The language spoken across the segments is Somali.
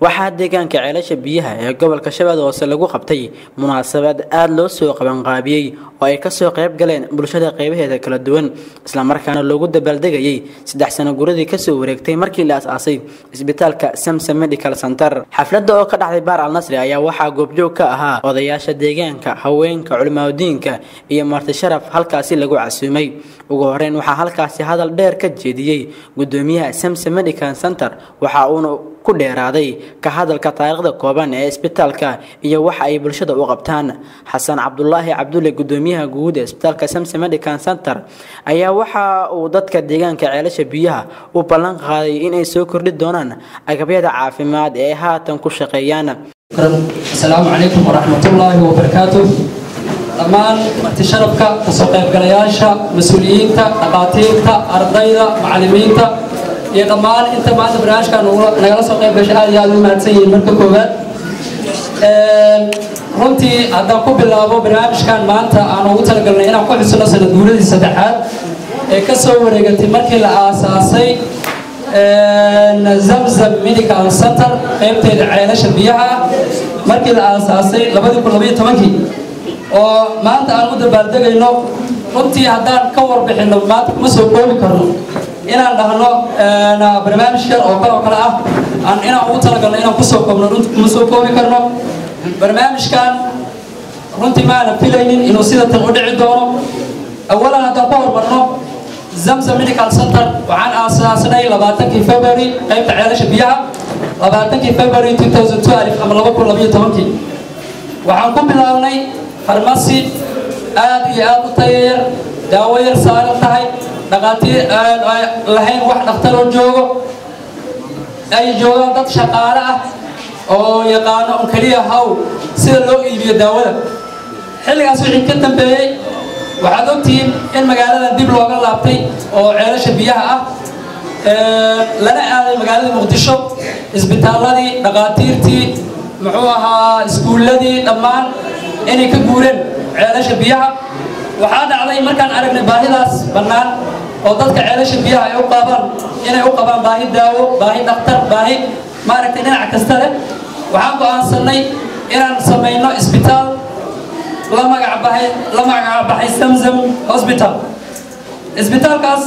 waxaa deegaanka ceelasha biyaha ee gobolka Shabeellaha Hoose lagu qabtay munaasabad aad loo soo qabanqaabiyay oo ay ka soo qayb galeen bulshada qaybaheeda kala duwan isla markaana loogu dabaaldegayay 3 sano guuradii ka soo wareegtay markii la aasaasay isbitaalka Samsam Medical Center. Xafladda oo ka dhacday Baar Al Nasri ayaa waxaa goobjoog ka ahaa odayaasha deegaanka, haweenka, culimada iyo marti sharaf halkaasi lagu casuumay. ugu horeyn waxaa halkaasi hadal dheer ka jeediyay gudoomiyaha Samsam Medical Center waxa uu ku dheeraaday ka hadalka taariikhda kooban ee isbitaalka iyo waxa ay bulshada u qabtaan. Xasan Cabdullaahi Cabdulle gudoomiyaha guud ee isbitaalka Samsam Medical Center ayaa waxa uu dadka deegaanka ceelasha biyaha u ballan qaaday in ay soo kordhi doonaan agabyada caafimaad ee haatan ku shaqeeyaan. Assalaamu alaykum wa rahmatullaahi wa barakaatuh. dhammaan marti sharafka kasoo qaybgalayaasha, mas'uuliyiinta, dhaqaatiirta, ardayda, macallimiinta iyo dhammaan inta maanta barnaamijkan nagala soo qayb gashay aad iyo aad u mahadsan yihiin marka koowaad. runtii haddaan ku bilaabo barnaamijkan maanta aan ugu talagalnay inaan ku xusno sanad guuradii 3aad ee ka soo wareegatay markii la aasaasay Zamzam Medical Center qaybteeda ceelasha biyaha markii la aasaasay 2012 oo maanta aan u dabaaldegayno. runtii haddaan ka warbixino maanta kuma soo koobi karno inaan dhahno barnaamijkan oo kale ah aan inaan ugu talagalno inaan ku soo koobno runtii kuma soo koobi karno. barnaamijkan runtii ma aan filaynin inuu sida tan u dhici doono. awalan haddaan ku hormarno Zamzam Medical Center waxaan aasaasnay 20 February qaybta ceelasha biyaha 20 February 2012 ama 2012 waxaan ku bilaabnay farmasi aad iyo aad u tayeer daawo yar saaran tahay dhaqaatiir lahayn wax dhakhtar oo joogo ay joogaan dad shaqaale ah oo yaqaano kaliya haw sida loo iibiyo daawada. xilligaas wixii ka dambeeyay waxaad ogtihiin in magaalada dib looga laabtay oo ceelasha biyaha ah lana aaday magaalada Muqdisho isbitaaladii dhaqaatiirtii muxuu ahaa iskuuladii dhammaan inay ka guureen ceelasha biyaha. waxaa dhacday markaan aragnay baahidaas bannaan oo dadka ceelasha biyaha ay u qabaan inay u qabaan baahi daawo, baahi dhakhtar, baahi maaragtay dhinac kasta leh. waxaan go'aansanay inaan samayno isbitaal la magac baxay Zamzam Hospital. isbitaalkaas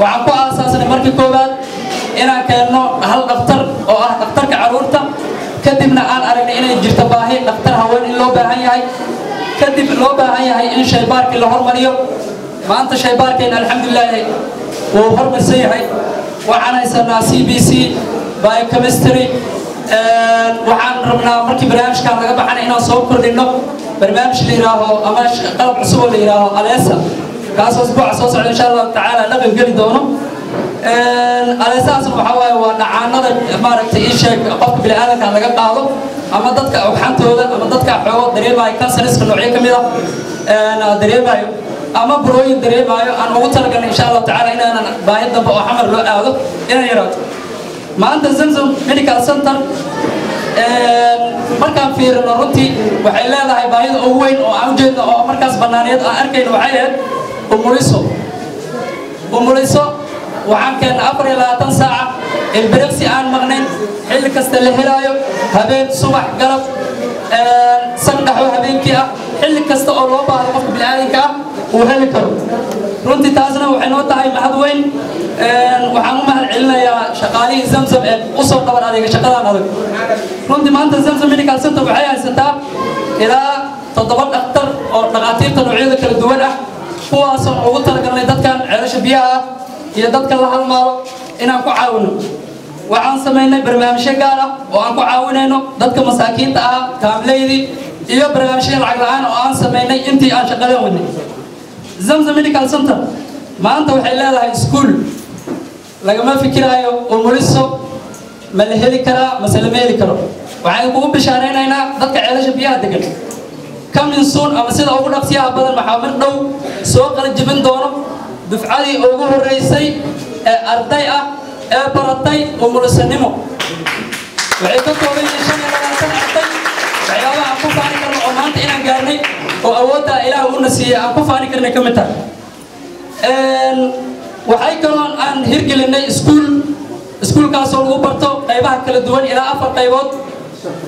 waxaan ku aasaasnay markii koowaad inaan keenno hal dhakhtar oo ah dhakhtarka carruurta, kadibna aan aragnay inay jirto baahi dhakhtar haween in loo baahan yahay, kadib loo baahan yahay in shaybaarkii la hormariyo. maanta shaybaarkeena alxamdulillaah wuu hormarsan yahay. waxaan haysanaa CBC, biochemistry. waxaan rabnaa markii barnaamijkan laga baxanay inaan soo kordhino barnaamij la yiraaho ama qalab cusub oo la yiraaho Alesa kaasoo isbuuca soo socda insha Allah taala dhaqan gali doono. Alesaas waxa waaye waa dhacaanada maaragtay in sheeg qofka bini'aadamka laga qaado ama dadka ogxantooda ama dadka xoog dareemayo kansariska noocyo kamid ah dareemayo ama burooyin dareemayo aan ugu talagalnay insha Allah taala inaan baahi dambe oo xamar loo aado inaan yaraato. maanta Zamzam Medical Center markaan fiirino runtii waxay leedahay baahida ugu weyn oo aan jeedno oo markaas banaaneed aan arkayno waxay ahayd umuliso. waxaan keenay 24 saac ilbiriqsi aan maqnayn xilli kasta la helaayo habeen subax galab sandhaxo habeenkii ah xilli kasta oo loo baahdo qofka bini'aadamka ah uu heli karo. runtii taasna waxay noo tahay mahad weyn. waxaan u mahad celinayaa shaqaalihii Zamzam ee u soo dhabar adeega shaqadan adag. runtii maanta Zamzam Medical Center waxay haysataa ilaa 7 dhakhtar oo dhaqaatiirta noocyada kala duwan ah kuwaasoo ugu talagalnay dadkan ceelasha biyaha iyo dadka la halmaalo inaan ku caawino. waxaan samaynay barnaamijyo gaar ah oo aan ku caawinayno dadka masaakiinta ah, kaamleydii iyo barnaamijyo lacag la'aan oo aan samaynay intii aan shaqada wadnay. Zamzam Medical Center maanta waxay leedahay iskuul lagama fikiraayo umuliso ma la heli karaa mase lama heli karo. waxaan kugu bishaaraynaynaa dadka ceelasha biyaha degan coming soon ama sida ugu dhaqsiyaha badan waxaa mar dhow soo qalajibin doono dufcadii ugu horeysay ee arday ah ee baratay umulisanimo. waxay ka kooban yihiin 25 arday. waxyaabaha aan ku faani karno oo maanta inaan gaarnay oo awoodda Ilaahay u nasiiyay aan ku faani karnay ka mid tahay. waxay kaloo aan hirgelinay iskuul iskuulkaasoo lagu barto qaybaha kala duwan ilaa 4 qaybood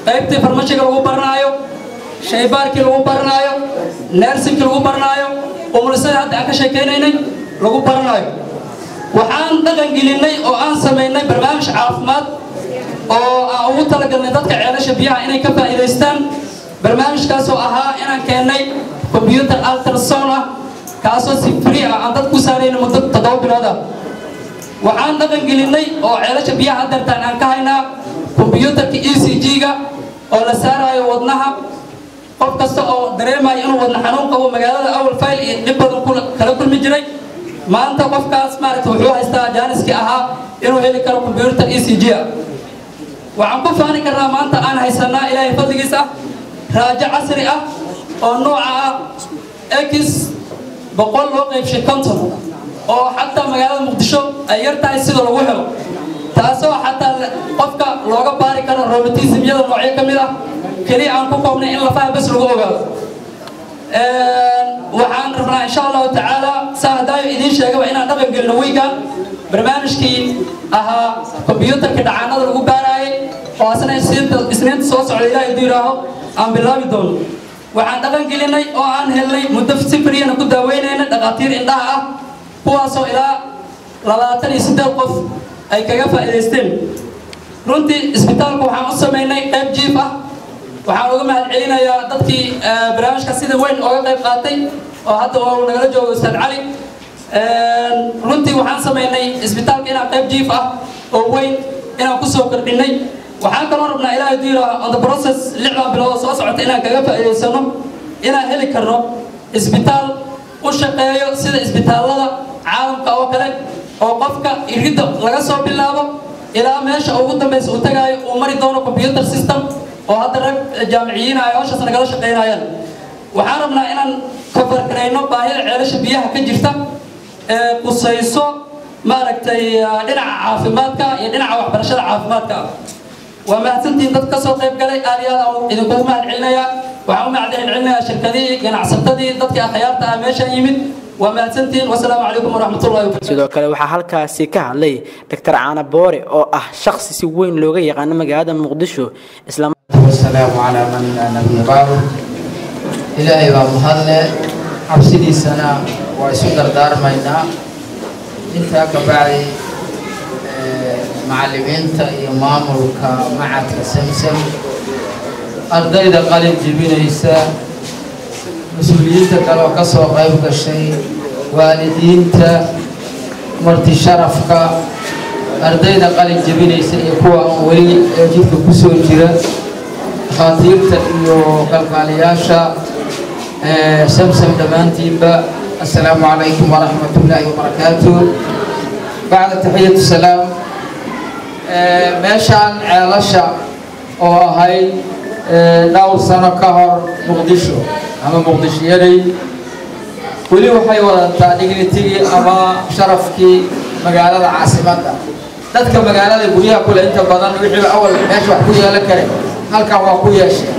qaybtii farmashiga lagu baranayo shaybaarkii lagu baranayo nursingkii lagu baranayo umulisada hadda aan ka sheekeynaynay lagu baranayo waxaan dhaqan gelinay oo aan sameynay barnaamij caafimaad oo aan ugu talagalnay dadka ceelasha biyaha inay ka faa'iideystaan barnaamijkaasoo ahaa inaan keennay computer ultrasound ah kaasoo si free ah aan dad ku saarayno muddo 7 bilood ah waxaan dhaqan gelinay oo ceelasha biyaha dartaan aan ka haynaa computerka ECG-ga oo la saarayo wadnaha qof kasta oo dareemayo inuu wadna xanuun qabo magaalada awal fayl iyo dhib badan kala kulmi jiray maanta qofkaas maaragtay wuxuu haystaa jaaniskii ahaa inuu heli karo computer ECG ah waxaan ku faani karnaa maanta aan haysanaa ilaahay fadligiisa raajo casri ah oo nooca ah X 100 loo qaybshay 50 oo xataa magaalada Muqdisho ay yartahay sida lagu helo taasoo xataa qofka looga baari karo rheumatism-yada noocyo kamid ah kaliya aan ku koobnay in lafaha bas lagu ogaado waxaan rabnaa insha Allah taala saadayo idin sheegay inaan dhaqan gelino weegan barnaamijkii ahaa computerka dhacaanada lagu baarayay oo asna isniinta soo socda ilaahay diiraaho aan bilaabi doono waxaan dhaqan gelinay oo aan helnay muddo sifriyana ku daaweynayna dhaqaatiir indhaha ah kuwaasoo ilaa 28 qof ay kaga faa'iideysteen runtii isbitaalku waxaan u sameynay qayb jiif ah waxaan uga mahad celinayaa dadkii barnaamijka sida weyn uga qayb qaatay oo hadda oo nagala joogo Ustaad Cali runtii waxaan sameynay isbitaalka inaan qayb jiif ah oo weyn inaan ku soo kordhinay waxaan kaloo rabnaa ilaahay diira on the process 6 bilood soo socota inaan kaga faa'iideysano inaan heli karno isbitaal u shaqeeyo sida isbitaalada caalamka oo kale oo qofka iridda laga soo bilaabo ilaa meesha ugu dambaysa uu tagayo uu mari doono computer system oo hadda rag jaamiciyiin ay hawshaas nagala shaqeynayaan waxaan rabnaa inaan ka farqinayno baahida ceelasha biyaha ka jirta ee qusayso maaragtay dhinaca caafimaadka iyo dhinaca waxbarashada caafimaadka waa mahadsantiin dad ka soo qayb galay aad iyo aad idinku mahad celinayaa waxaan u mahad celinayaa shirkadihii ganacsatadii dadkii akhyaarta ah meesha yimid ومahadsantiin والسلام عليكم ورحمة الله وبركاته sidoo kale waxa halkaasi ka hadlay Dr. Caana Boore oo ah shakhsi si weyn looga yaqaan magaalada Muqdisho isla والسلام على من نبي بعد إلهي ومحله عبسدي سنة ويسودر دار مينا انت كبعي معلمين إمام معك سمسم أرضي قلب جبين إيسا مسؤوليتك لو كسر غيبك الشيء والدينتا مرتي شرفك أرضينا قلب جبيني سيكون ولي جيت كسور جرا خاطيرتا إيو قلقالياشا سمسم دمانتي با السلام عليكم ورحمة الله وبركاته بعد تحية السلام ماشان عالشا أو هاي داو سنة كهر مقدشو أما مقدشيري ولي وحي ودانتا ديغنيتي أما شرفكي مقالة العاصمة dadka magaalada guriyaha kule inta badan wixii awal meesha wax ku yeelan kare halka waa ku yeeshay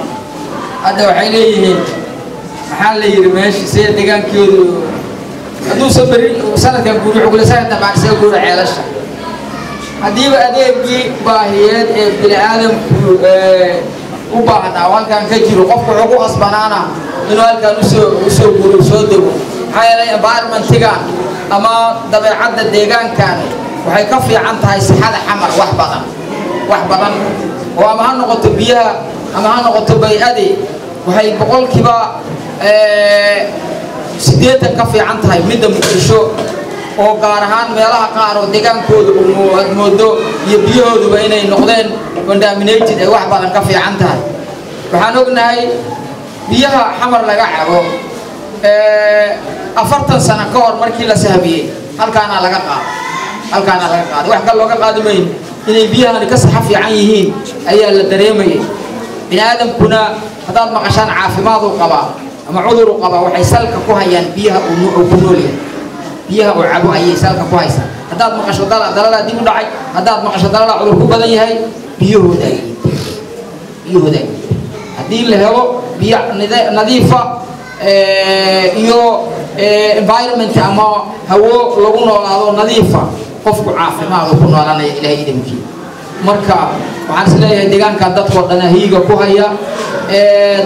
hadda waxay leeyihiin maxaa la yiri meesha si deegaankoodu haduu sabri sanadkan guri ugu leeyahay tabaan si guri ceelasha hadii adeegii baahiyeed ee bini aadamku u baahan halkan ka jiro qofku ugu asbanaana inuu halkan soo guri soo dego hay'adaha environment-ga ama dabeecadda deegaankan waxay ka fiican tahay saxada xamar wax badan oo ama ha noqoto biyaha ama ha noqoto bay'adi waxay boqolkiiba 80 ka fiican tahay midda Muqdisho oo gaar ahaan meelaha qaar oo deegaankooda uu moodo iyo biyahooduba inay noqdeen contaminated ay wax badan ka fiican tahay waxaan ognahay biyaha xamar laga cabo 40 sano ka hor markii la sahmiyay halkaana laga qaado wax kale looga qaado mayn inay biyahan ka sax fiican yihiin ayaa la dareemayay bini aadamkuna hadaad maqashaan caafimaad uu qaba ama cudur uu qaba waxay salka ku hayaan biyaha uu ku nool yahay biyaha uu cabo ayay salka ku haysaa hadaad maqasho dalala dib u dhacay hadaad maqasho dalala cudur ku badan yahay biyahooda hadii la helo biyo nadiifa iyo environment ama hawo lagu noolaado nadiifa qofku caafimaad ku noolanaya ilaahay idinki marka waxaan isleeyahay deegaanka dadkoo dhan hiiga ku haya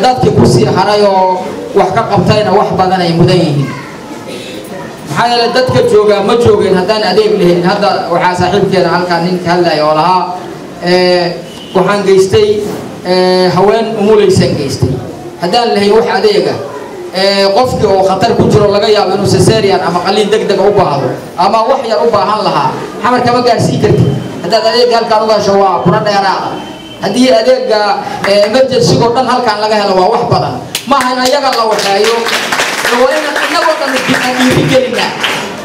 dadkii ku sii haray oo wax ka qabtayna wax badan ay mudan yihiin maxaa yeelay dadka jooga ma joogeen haddaan adeeg lahayn hadda waxaa saaxiibkeeda halkaan ninka hadlaya oo lahaa waxaan geystay haween umulaysan geystay haddaan lahayn wax adeega qofkii oo khatar ku jiro laga yaabo inuu cesarean ama qalliin degdeg u baahdo ama wax yar u baahan lahaa xamar kama gaarsiin kartid haddaad adeeg halkaan uga hesho waa kuna dheeraada haddii adeega emergency-go dhan halkaan laga helo waa wax badan maaha in ayaga la waxeeyo waa in inagoo dhan dhiirigelinaa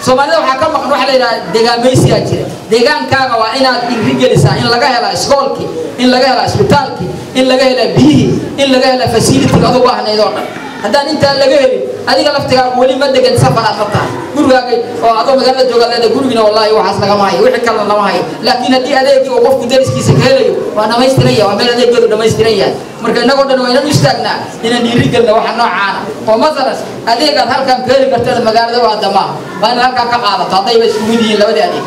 soomaalida waxaa ka maqan waxa la yidhaha deegaamaysiyaa jira deegaankaaga waa inaad dhiirigelisaa in laga hela iskoolkii in laga hela isbitaalkii in laga hela biyihii in laga hela facility-ga ad u baahnayd oo dhan haddaan intaan laga helin adiga laftigaaga weli ma degan safar aad qabtaa gurigaaga oo adoo magaalada jooga leeda gurigina wallaahi waxaas lagama hayo wixii kalena lama hayo laakiin haddii adeegii oo qofku dariskiisa ka helayo waa dhamaystiran yahay waa meel adeegeedu dhamaystiran yahay marka innagoo dhan waa inaan u istaagnaa inaan dhiirigelina waxa noocaana oo masalan adeegaad halkaan ka heli kartada magaalada waa damaa waa inaad halkaan ka qaadato haddayba isku mid yihiin labadii adeeg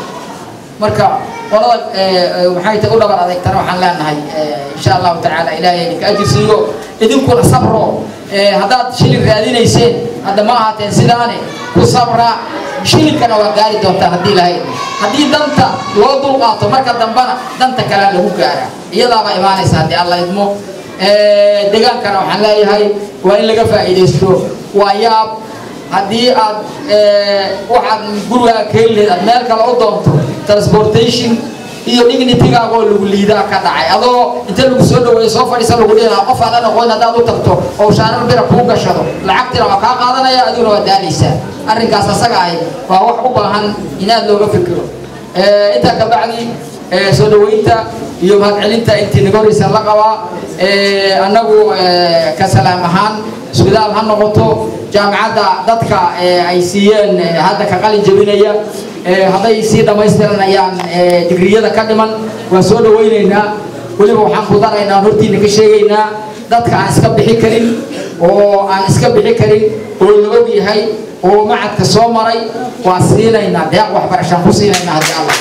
marka qolada waxay tahay u dhabar adeegtana waxaan leenahay insha allahu tacaala ilaahay idinka ajir siiyo idinkuna sabro haddaad shilin raadinayseen hadda ma ahaateen sidaane ku sabra shilinkana waa gaari doontaa haddii lahayd haddii danta loo dulqaato marka dambana danta kalea lagu gaaraa iyadaabaa imaanaysa haddii alla idmo degaankana waxaan leeyahay waa in laga faa'iidaysto waa yaab haddii aad waxaad gurigaa ka heli lahayd aad meel kale u doonto transportation iyo dignity-gaaga oo lagu liidaa ka dhacay adoo inta lagu soo dhaweeyo soo fadhiisa lagu dhihi lahaa qof aadan aqoon haddaad u tagto oo shaarar bira kuu gashado lacagtina waa kaa qaadanaya adiguna waa daalaysaa arrinkaas asaga ahi waa wax u baahan inaad looga fikiro intaa ka bacdi soo dhaweynta iyo mahadcelinta intii naga horeysan la qabaa annagu ka salaam ahaan isbitaal ha noqoto jaamacadda dadka ay siiyeen hadda ka qalin jabinaya hadday sii dhamaystiranayaan digriyada ka dhiman waan soo dhawaynaynaa weliba waxaan ku daraynaa hortiina ka sheegaynaa dadka aan iska bixi karin oo la og yahay oo macadka soo maray waan siinaynaa deeq waxbarashaan ku siinaynaa haddii allah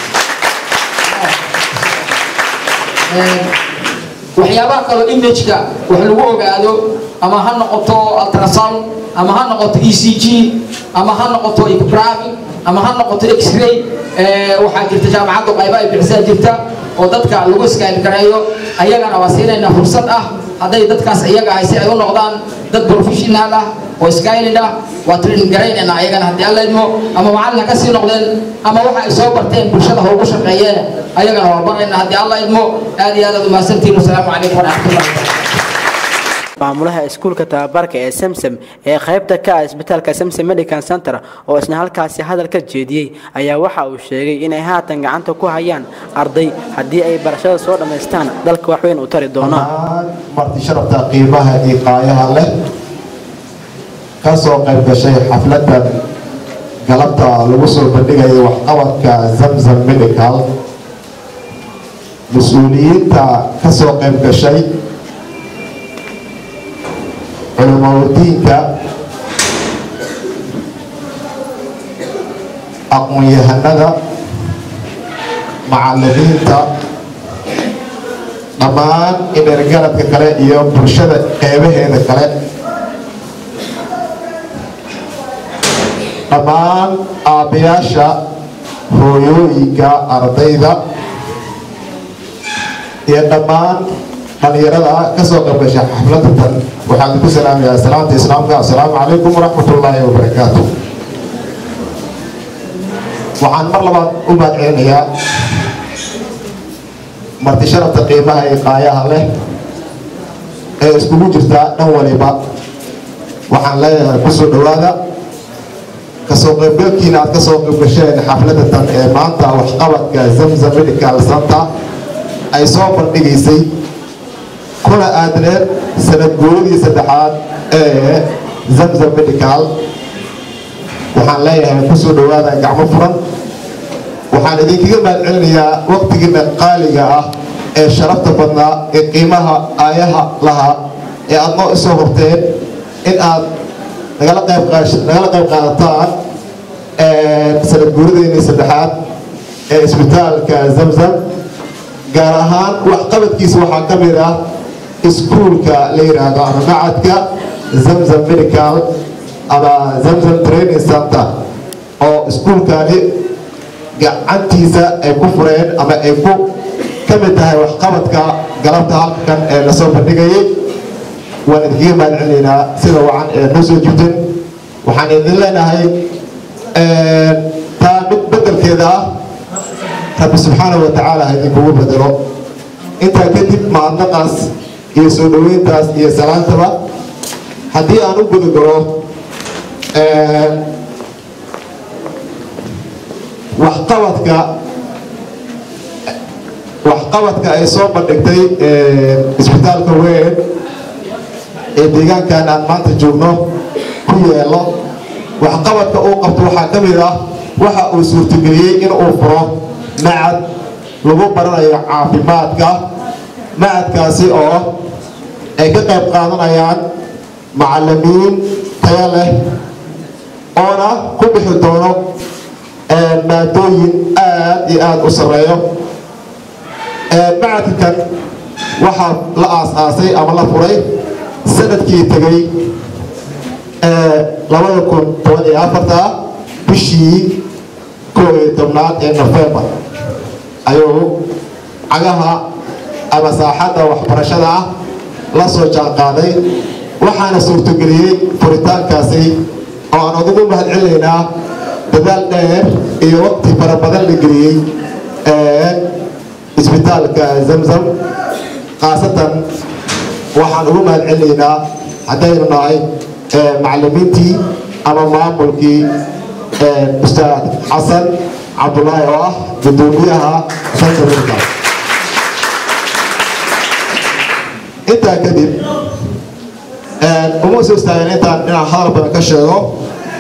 waxyaabaha kaloo imageka wax lagu ogaado ama ha noqoto ultrasound ama ha noqoto ECG ama ha noqoto ecography ama ha noqoto x-ray waxaa jirta jaamacaddu qayba ay bixisaa jirta oo dadka lagu iskaayl gareeyo ayagana waa siinaynaa fursad ah hadday dadkaas iyaga ahay si ay u noqdaan dad professional ah oo iskaylid ah waa training garaynaynaa ayagana haddii alla idmo ama macallin ha ka sii noqdeen ama waxa ay soo barteen bulshada ha ugu shaqeeyeen ayagana waa baraynaa haddii alla idmo aad iyo aad umahadsantiin wasalaamu calaykum waraxmatullahi maamulaha iskuulka tababarka ee Samsam ee qaybta ka ah isbitaalka Samsam Medical Center oo isna halkaasi hadal ka jeediyay ayaa waxa uu sheegay in ay haatan gacanta ku hayaan arday haddii ay barashada soo dhameystaan dalka wax weyn u tari doona marti sharafta qiimaha iyo qaayaha leh ka soo qayb gashay xafladda galabta lagu soo bandhigayo waxqabadka Samsam Medical mas'uuliyiinta ka soo qayb gashay culimadiinka aqoon-yahanada macallimiinta dhammaan inergaradka kale iyo bulshada qeybaheeda kale dhammaan aabayaasha hooyooyinka ardayda iyo dhammaan dhalinyarada ka soo qayb gashay xafladatan waxaan ku salaamayaa salaanta islaamka assalaamu calaykum waraxmatullaahi wabarakaatuh waxaan mar labaad u mahadcelinayaa marti sharafta qiimaha iyo qaayaha leh ee iskugu jirta dhan waliba waxaan leeyahay kusoo dhawaada kasoo qaybgalkiina aad kasoo qayb gasheen xafladatan ee maanta waxqabadka Samsam Medical Center ay soo bandhigaysay kuna aadneed sanad guuradii saddexaad ee Samsam Medical waxaan leeyahay kusoo dhawaada gacmo furan waxaan idinkaga mahadcelinayaa waqtigiina qaaliga ah ee sharafta badnaa ee qiimaha aayaha lahaa ee aad noo isoo horteen in aad nagala qayb qaadataan sanad guuradeennii saddexaad isbitaalka zamzam gaar ahaan waxqabadkiisa waxaa ka mid ah iskuulka la yidhaahdo ama macadka zamzam medical ama zamzam training center oo iskuulkani gacantiisa ay ku fureen ama ay ku ka mid tahay waxqabadka galabta halkan ee lasoo bandhigayay waan idinkaga mahadcelinaynaa sida wacan ee noo soo jirteen waxaan idin leenahay taa mid bedelkeeda ah rabbi subxaanahu wa tacaala ha idinkugu bedelo intaa kadib mahadnaqaas iyo soo dhoweyntaas iyo salaantaba haddii aan u guda galo waxqabadka ay soo bandhigtay isbitaalka weyn ee deegaankan aan maanta joogno ku yeelo waxqabadka uu qabto waxaa ka mid ah waxa uu suurtageliyey in uu furo macad lagu baranayo caafimaadka macadkaasi oo ay ka qayb qaadanayaan macallimiin tayo leh oona ku bixi doono maadooyin aad iyo aad u sarreeyo macadkan waxaa la aas-aasay ama la furay sanadkii tegay 2014 bishii 11 ee November ayuu cagaha ama saaxadda waxbarashada ah la soo jaanqaaday waxaana suurtageliyey furitaankaasi oo aan ugu mahadcelinaynaa dadaal dheer iyo waqti fara badan la geliyey isbitaalka zamzam khaasatan waxaan ugu mahadcelinaynaa haddaynu nahay macallimiintii ama maamulkii ustaad xasan cabdullaahi oo ah gudoomiyaha santamirka intaa kadib uma soo istaageen inaan hadal badan ka sheego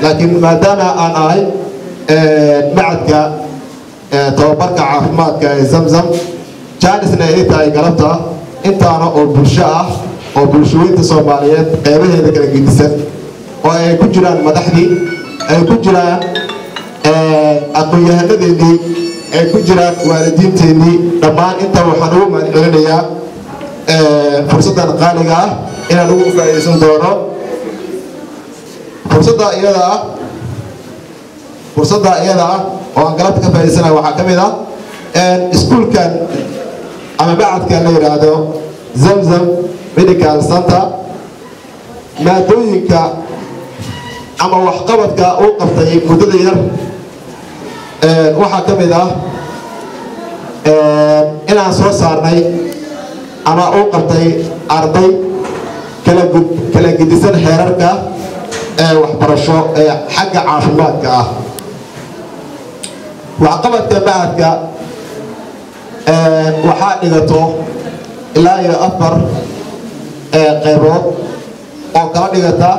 laakiin maadaama aan ahay macadka tababarka caafimaadka ee zamzam jaanisna ay tahay galabta intaana oo bulsho ah oo bulshooyinta soomaaliyeed qeybaheeda kala gedisan oo ay ku jiraan madaxdii ay ku jiraan aqoon-yahanadeennii ay ku jiraan waalidiinteennii dhammaan intaa waxaan ugu mahadcelinayaa fursaddan qaaliga ah inaan ugu faa'iidaysan doono fursadda iyada ah oo aan galabta ka faa'iidaysanayo waxaa ka mid ah iskuulkan ama macadkan la yidhaahdo zamzam medical center maadooyinka ama waxqabadka uu qabtay muddada yar waxaa ka mid ah inaan soo saarnay ama uu qabtay arday kala gedisan heerarka waxbarasho ee xagga caafimaadka ah waxqabadka macadka waxaa dhigato ilaa iyo 4 qaybood oo kala dhigata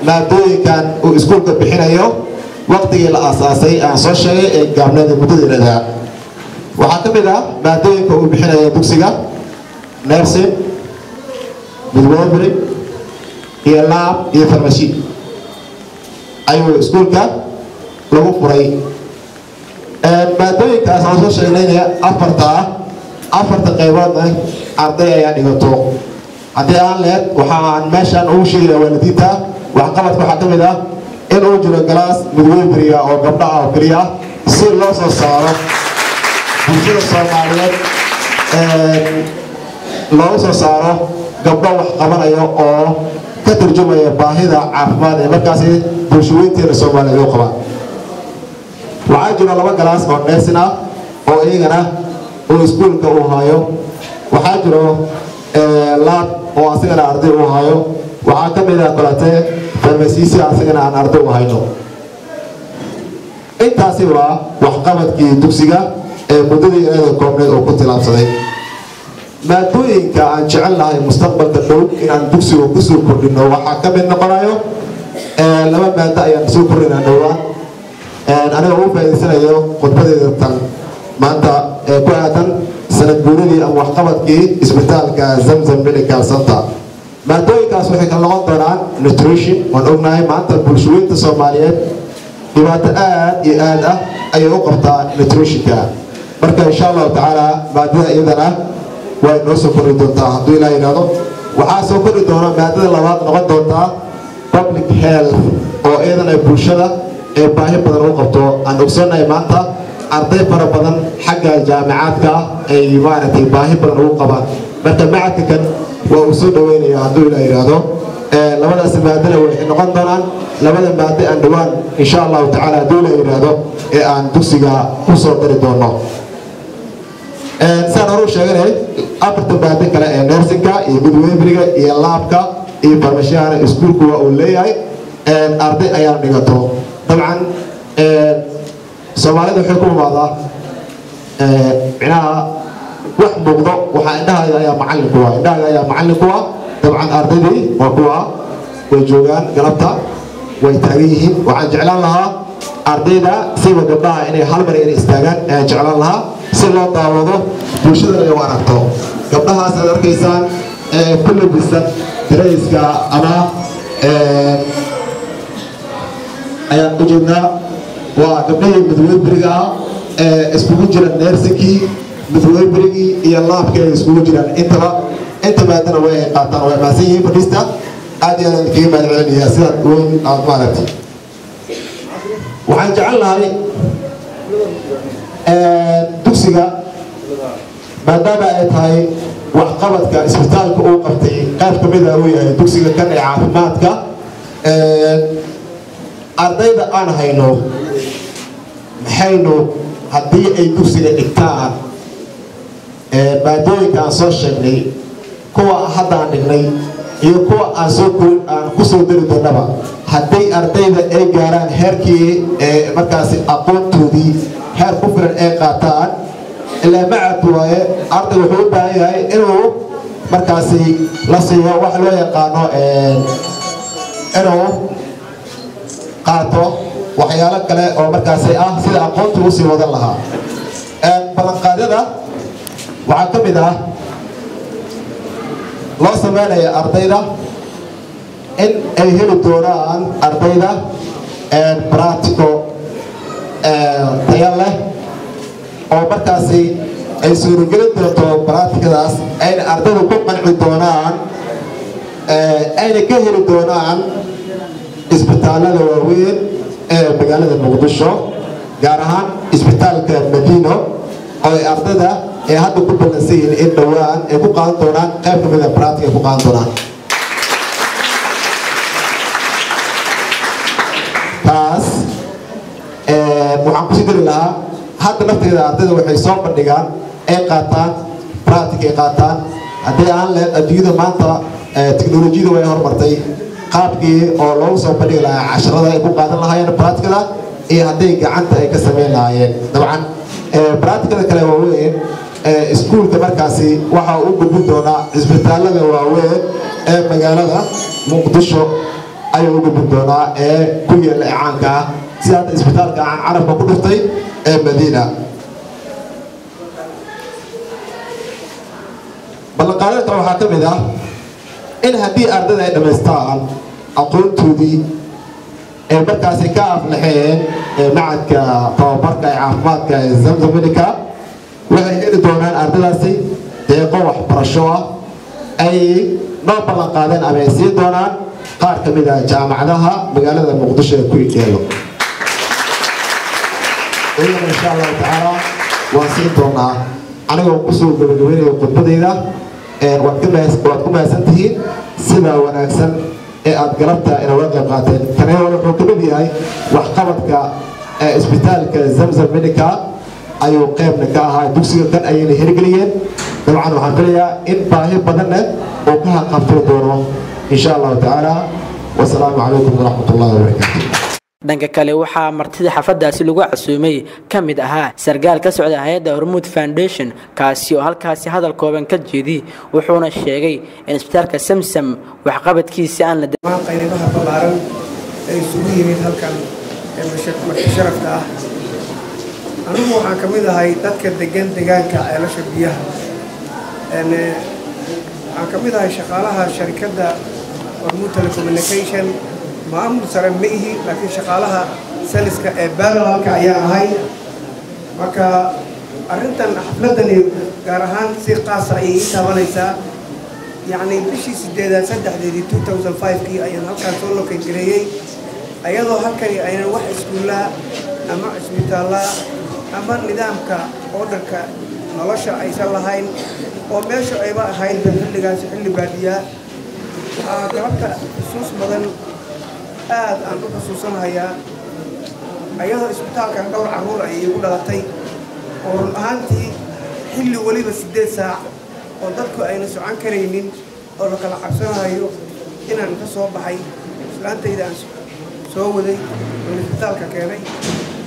maadooyinkan uu iskuulka bixinayo waqtigii la aasaasay aan soo sheegay ee gaabneeda muddadeedaa waxaa ka mid ah maadooyinka uu bixinayo dugsiga nursing midwifery iyo lab iyo farmashi ayuu iskuulka lagu furay maadooyinkaas aan soo sheegnayna afarta qayboodna arday ayaa dhigato haddii aan leed waxaan meeshaan ugu sheegaya waalidiinta waxqabadka waxaa ka mid ah in uu jiro galaas midwiferyga oo gabdha ah oo keliya si loo soo saaro bulshada soomaaliyeed loogu soo saaro gabdho wax qabanayo oo ka turjumaya baahida caafimaad ee markaasi bulshooyinteena soomaaliyeed u qabaan waxaa jiro 2 galaas oo nursing ah oo iyagana uu iskuulka uu hayo waxaa jiro lab oo asigana arday uu hayo waxaa ka mid ah kolate farmasiisi asigana aan arday u hayno intaasi waa waxqabadkii dugsiga ee muddadii inada koobneed oo ku tilaabsaday maadooyinka aan jecel lahay mustaqbalka dhow inaan dugsiga kusoo kordhino waxaa ka mid noqonayo 2 maado ayaan soo kordhinaa dhowaan aniga ugu faa'iidaysanayo khudbadeeda tan maanta ee ku aadan sanad guuradii ama waxqabadkii isbitaalka zamzam medical center maadooyinkaas waxay kala noqon doonaan nutrition waan ognahay maanta bulshooyinta soomaaliyeed dhibaato aad iyo aad ah ayay u qabtaa nutritionka marka insha Allah taala maadada iyadana way noo soo kordhi doontaa hadduu ilaahay yiraahdo waxaa soo kordhi doona maadada labaad noqon doontaa public health oo iyadana bulshada ee baahi badan u qabto aan ogsoonahay maanta arday fara badan xagga jaamacaadka ay maaragtay baahi badan ugu qabaan marka macadkan waa uu soo dhaweynaya hadduu ilaahay yiraahdo labadaas maadana waxay noqon doonaan labada maado aan dhawaan insha Allah taala hadduu ilaahay yiraahdo ee aan dugsiga ku soo dari doono saan hore u sheeganay afarta maado kale ee nursingka iyo midwiferyga iyo laabka iyo farmashiyaana iskuulku waa uu leeyahay arday ayaa dhigato dabcan Soomaalida waxay ku imaadaa macnaha wax muuqdo waxa indhahaaga ayaa macallin ku ah indhahaaga ayaa macallin ku ah dabcan ardaydii waa kuwa way joogaan galabta way taagan yihiin waxaan jeclaan lahaa ardayda sida gabdhaha inay hal mar istaagaan ayaan jeclaan lahaa si loo daawado bulshada ay u aragto gabdhahaas aad arkaysaan kullu bisan dareyska ama ayaan u jeednaa waa gabdhihii midwiferyga iskugu jira nursingkii midwiferygii iyo laabka ay iskugu jiraan inta maadana way qaataan way maasan yihiin fadhiista aad iyo aad kaga mahadcelinayaa sidaad weyn aad maaragtay waxaan jecel lahay dugsiga maadaama ay tahay waxqabadka isbitaalka uu qabtay qayb ka mid ah uu yahay dugsiga kan ee caafimaadka ardayda aan hayno maxaynu haddii ay dugsiga dhigtaan maadooyinka aan soo sheegnay kuwa haddaan dhignay iyo kuwa aan ku soo dari doonaba haddii ardayda ay gaaraan heerkii markaasi aqoontoodii heer ku filan ay qaataan ilaa macad waaye arday wuxuu u baahan yahay inuu markaasi la siiyo wax loo yaqaano inuu qaato waxyaalo kale oo markaasi ah sida aqoontu u sii wadan lahaa ballanqaadyada waxaa ka mid ah loo sameynaya ardayda in ay heli doonaan ardayda practical tayo leh oo markaasi ay suuragelin doonto practicadaas ayna ardaydu ku qanci doonaan ayna ka heli doonaan isbitaalada waaweyn ee magaalada Muqdisho gaar ahaan isbitaalka Madiino oo ay ardayda ee hadda ku balansan yihiin in dhawaan ay ku qaadan doonaan qayb ka mid ah practical ku qaadan doonaan taas waxaan ku sii dari lahaa hadda nafteeda ardayda waxay soo bandhigaan ay qaataan practical ay qaataan haddii aan leed adduunyada maanta teknolojiyada way horumartay qaabkii oo loogu soo bandhigi lahaa casharada ay ku qaadan lahaayeen practicada iyo hadday gacanta ay ka samayn lahaayeen dabcan practicada kale waaweyn iskuulka markaasi waxa uu gudbin doonaa isbitaalada waaweyn ee magaalada Muqdisho ayuu u gudbin doonaa ee ku yaala caanka ah sida isbitaalka aan carabka ku dhiftay ee Madiina ballanqaadka waxaa ka mid ah in haddii ardayda ay dhamaystaan aqoontoodii ee markaasi ka aflaxeen macadka tababarka ee caafimaadka ee Zamzam Medical waxay heli doonaan ardaydaasi deeqo waxbarasho ah ay noo ballanqaadeen ama ay sii doonaan qaar ka mid ah jaamacadaha magaalada Muqdisho ee ku yaalo insha Allah taala waan sii doonaa anigoo ku soo gabagabeynayo khudbadayda waad ku mahadsantihiin sida wanaagsan ee aad galabta inaga qayb qaateen kanina wuxuu ka mid yahay waxqabadka isbitaalka Zamzam Medical ayuu qaybna ka ahaa dugsiga kan ayayna hirgeliyeen dabcan waxaan filayaa in baahi badanna oo ka qabto doono insha Allah taala wasalaamu calaykum waraxmatullaahi wabarakaatuh dhanka kale waxaa martida xafadaasi lagu casuumay ka mid ahaa sargaal ka socda hay'adda Hormuud Foundation kaasi oo halkaasi hadal kooban ka jeediyay wuxuuna sheegay in isbitaalka Zamzam waxqabadkiisa aan la dhammaan qaybaha ballaaran ay isugu yimid halkan ee marti sharafta ah anigu waxaan ka mid ahay dadka degan deegaanka ceelasha biyaha waxaan ka mid ahay shaqaalaha sharikadda Hormuud Telecommunication maamul sare ma ihi laakiin shaqaalaha saliska ee baarlamaanka ayaa ahay marka arrintan xafladani gaar ahaan si qaas ah ay taabanaysaa يعني بشي سديدا سدح دي 2005 كي أيام هالكان سولو كجريء أيضا هالكان أيام واحد سكولا أما اسمتالا أما النظام كأوردر كنلاشة أيسال هاين وماشى أيضا هاين بحل جالس حل بادية كمان خصوص مثلا عندك خصوصا هيا أيضا اسمتال كان دور عمور يقول لطي ورهانتي حل ولي بس 6 ساعة oo dadku ayna socon kareynin oo la kala cabsanayo inaan ka soo baxay islaantayda aan soo waday isbitaalka keenay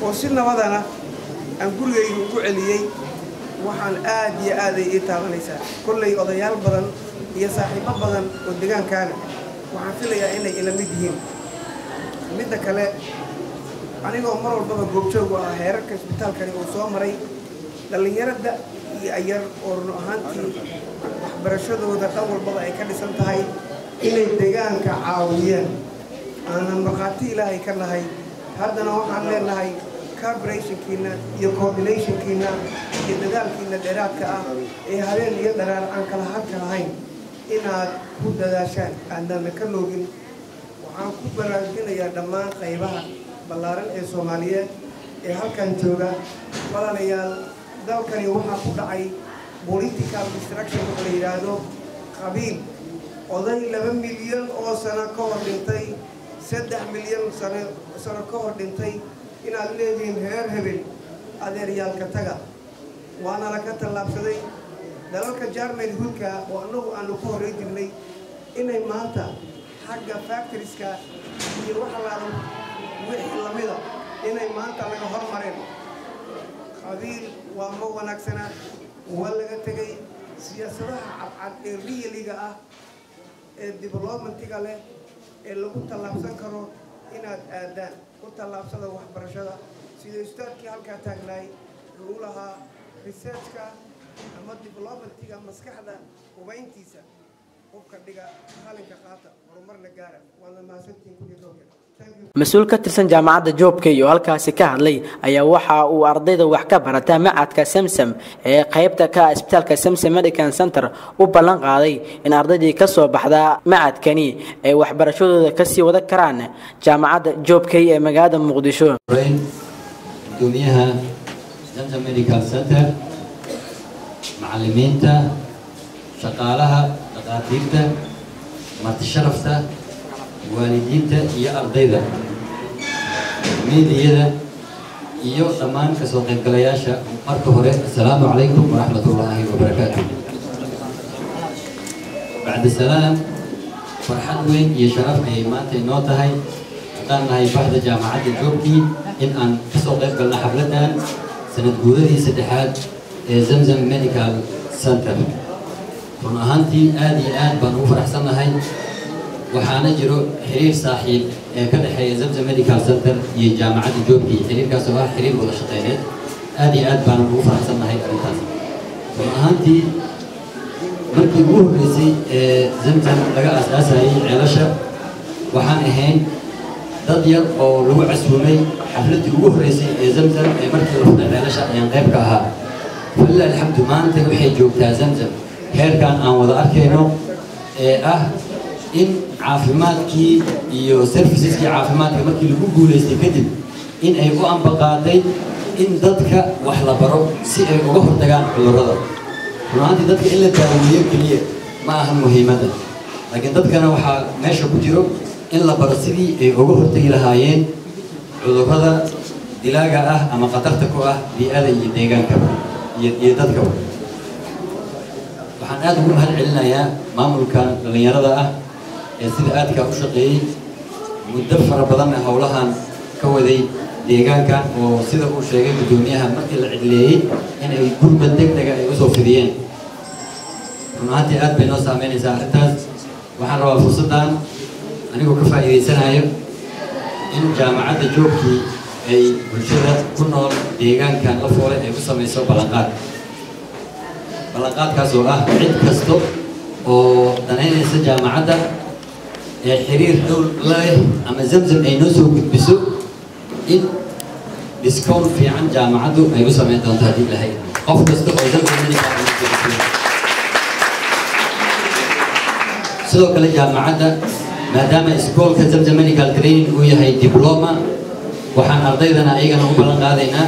oo si nabadana aan gurigayga ugu celiyay waxaan aad iyo aad ay taabanaysaa kullay odayaal badan iyo saaxiibo badan oo deegaankaana waxaan filayaa inay ila mid yihiin midda kale anigoo mar walbaba goobjoog ah heerarka isbitaalkani oo soo maray dhalinyarada ayar oo ruuxantii waxbarashadooda dhan walbaba ay ka dhisan tahay inay deegaanka caawiyeen aanan markhaati ilaahay ka nahay haddana waxaan leenahay collaborationkiina iyo coordinationkiina iyo dadaalkiina dheeraadka ah ee habeen iyo dharaar aan kala hadka lahayn inaad ku dadaashaan aadana ka loogin waxaan ku baraarujinayaa dhammaan qaybaha ballaaran ee Soomaaliyeed ee halkan jooga walaalayaal dalkani waxaa ku dhacay political destruction oo la yiraahdo qabiil oday 2 milyan oo sano ka hor dhintay 3 milyan sano ka hor dhintay inaad leedihiin heer hebel adeeryaalka taga waana la ka tallaabsaday dalalka German hulka oo anagu aanu ku horay jirnay inay maanta xagga factorieska iyo waxa la wixii lamida inay maanta laga hormareen qabiil waa ma wanaagsana waa laga tagay siyaasadaha cadcad ee realiga ah ee developmentiga leh ee lagu tallaabsan karo inaad aadaan ku tallaabsada waxbarashada sida ustaadkii halkaa taagnaay uu lahaa researchka ama developmentiga maskaxda hubayntiisa qofka dhiga qalinka qaata horumarna gaara waana mahadsantiin ku dhigooga مسؤول كترسن جامعة جوبكي يوهالكا سكاهلي أي وحا وأرضيدا وحكا برتا معادكا سمسم قيبتا اسبتالكا سمسم ميديكال سنتر وبلان قاضي إن أرضيدي كسو بحدا معادكني وحبرشودو كسي وذكران جامعة جوبكي مقادة مقدشو دنياها سمسم ميديكال سنتر معلمينتا شقالها دقاتيرتا مرتشرفتا والدينتا iyo ardayda meediyada iyo dhammaan ka soo qaybgalayaasha marka hore assalaamu alaykum wa rahmatullahi wa barakaatuh bacda salaam farxad weyn iyo sharaf ay maanta inoo tahay hadaan nahay bahda jaamacadda Joobkii in aan ka soo qaybgalno xafladan sanad guuradii saddexaad ee Zamzam Medical Center run ahaantii aad iyo aad baan ugu faraxsanahay waxaana jiro xiriir saaxiib ee ka dhaxeeya Zamzam Medical Center iyo jaamacadda Joobkii xiriirkaas oo ah xiriir wada shaqeyneed aad iyo aad baan ugu faraxsanahay arrintaas run ahaantii markii ugu horreysay ee Zamzam laga aasaasayay ceelasha waxaan ahayn dad yar oo lagu casuumay xafladii ugu horreysay ee Zamzam ee markii la furay ceelasha ayaan qayb ka ahaa wallaahi alxamdu maanta waxay joogtaa Zamzam heerkan aan wada arkayno ee ah in caafimaadkii iyo serviceski caafimaadka markii lagu guuleystay kadib in ay u ambaqaaday in dadka wax la baro si ay uga hortagaan cudurrada runtii dadka in la daaweeyo kaliya ma aha muhiimada laakiin dadkana waxa meesha ku jiro in la baro sidii ay uga hortagi lahaayeen cudurrada dilaaga ah ama khatarta ku ah bi'ada iyo deegaanka iyo dadka waxaan aad ugu mahadcelinayaa maamulka dhalinyarada ah ee sida aadka u shaqeeyay muddo fara badan hawlahan ka waday deegaanka oo sida uu sheegay gudoomiyaha markii la cidleeyay in ay gurmad degdeg ah ay u soo fidiyeen runtii aad bay noo saameynaysaa arrintaas waxaan rabaa fursaddan anigoo ka faa'iideysanayo in jaamacadda Joobkii ay bulshada ku nool deegaankan la foole ay ku samayso ballanqaadkaas oo ah cid kasto oo danaynaysa jaamacadda ee xiriir dhow leh ama Zamzam ay noo soo gudbiso in discount fiican jaamacaddu ay u samayn doonto haddii ilahay qof kasta oo Zamzam Medical sidoo kale jaamacadda maadaama iskoolka Zamzam Medical Training uu yahay diploma waxaan ardaydana ayagana u ballan qaadaynaa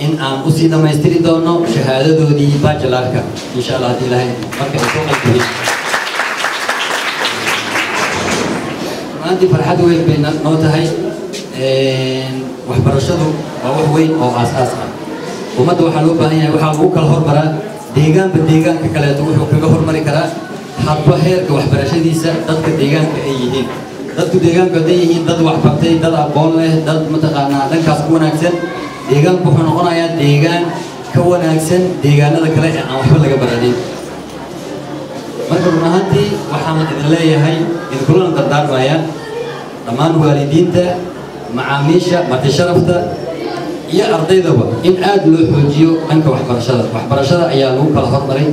in aan u sii dhammaystiri doono shahaadadoodii bachelorka insha Allah haddii ilahay marka ay soo qalbiyeen maanta farxad weyn bay noo tahay waxbarashadu waa wax weyn oo aasaas ah ummadda waxaa loo baahan yahay waxaa lagu kala hormaraa deegaanba deegaanka kaleeto wuxuu kaga hormari karaa hadba heerka waxbarashadiisa dadka deegaanka ay yihiin dadku deegaanka hadday yihiin dad waxbartay dad aqoon leh dad mataqaanaa dhankaas ku wanaagsan deegaanku wuxuu noqonayaa deegaan ka wanaagsan deegaanada kale ee aan waxba laga baranin marka run ahaantii waxaan idin leeyahay idinkulana dardaarmaya dhammaan waalidiinta macaamiisha marti sharafta iyo ardaydaba in aad loo xoojiyo dhanka waxbarashada ayaa lagu kala hormaray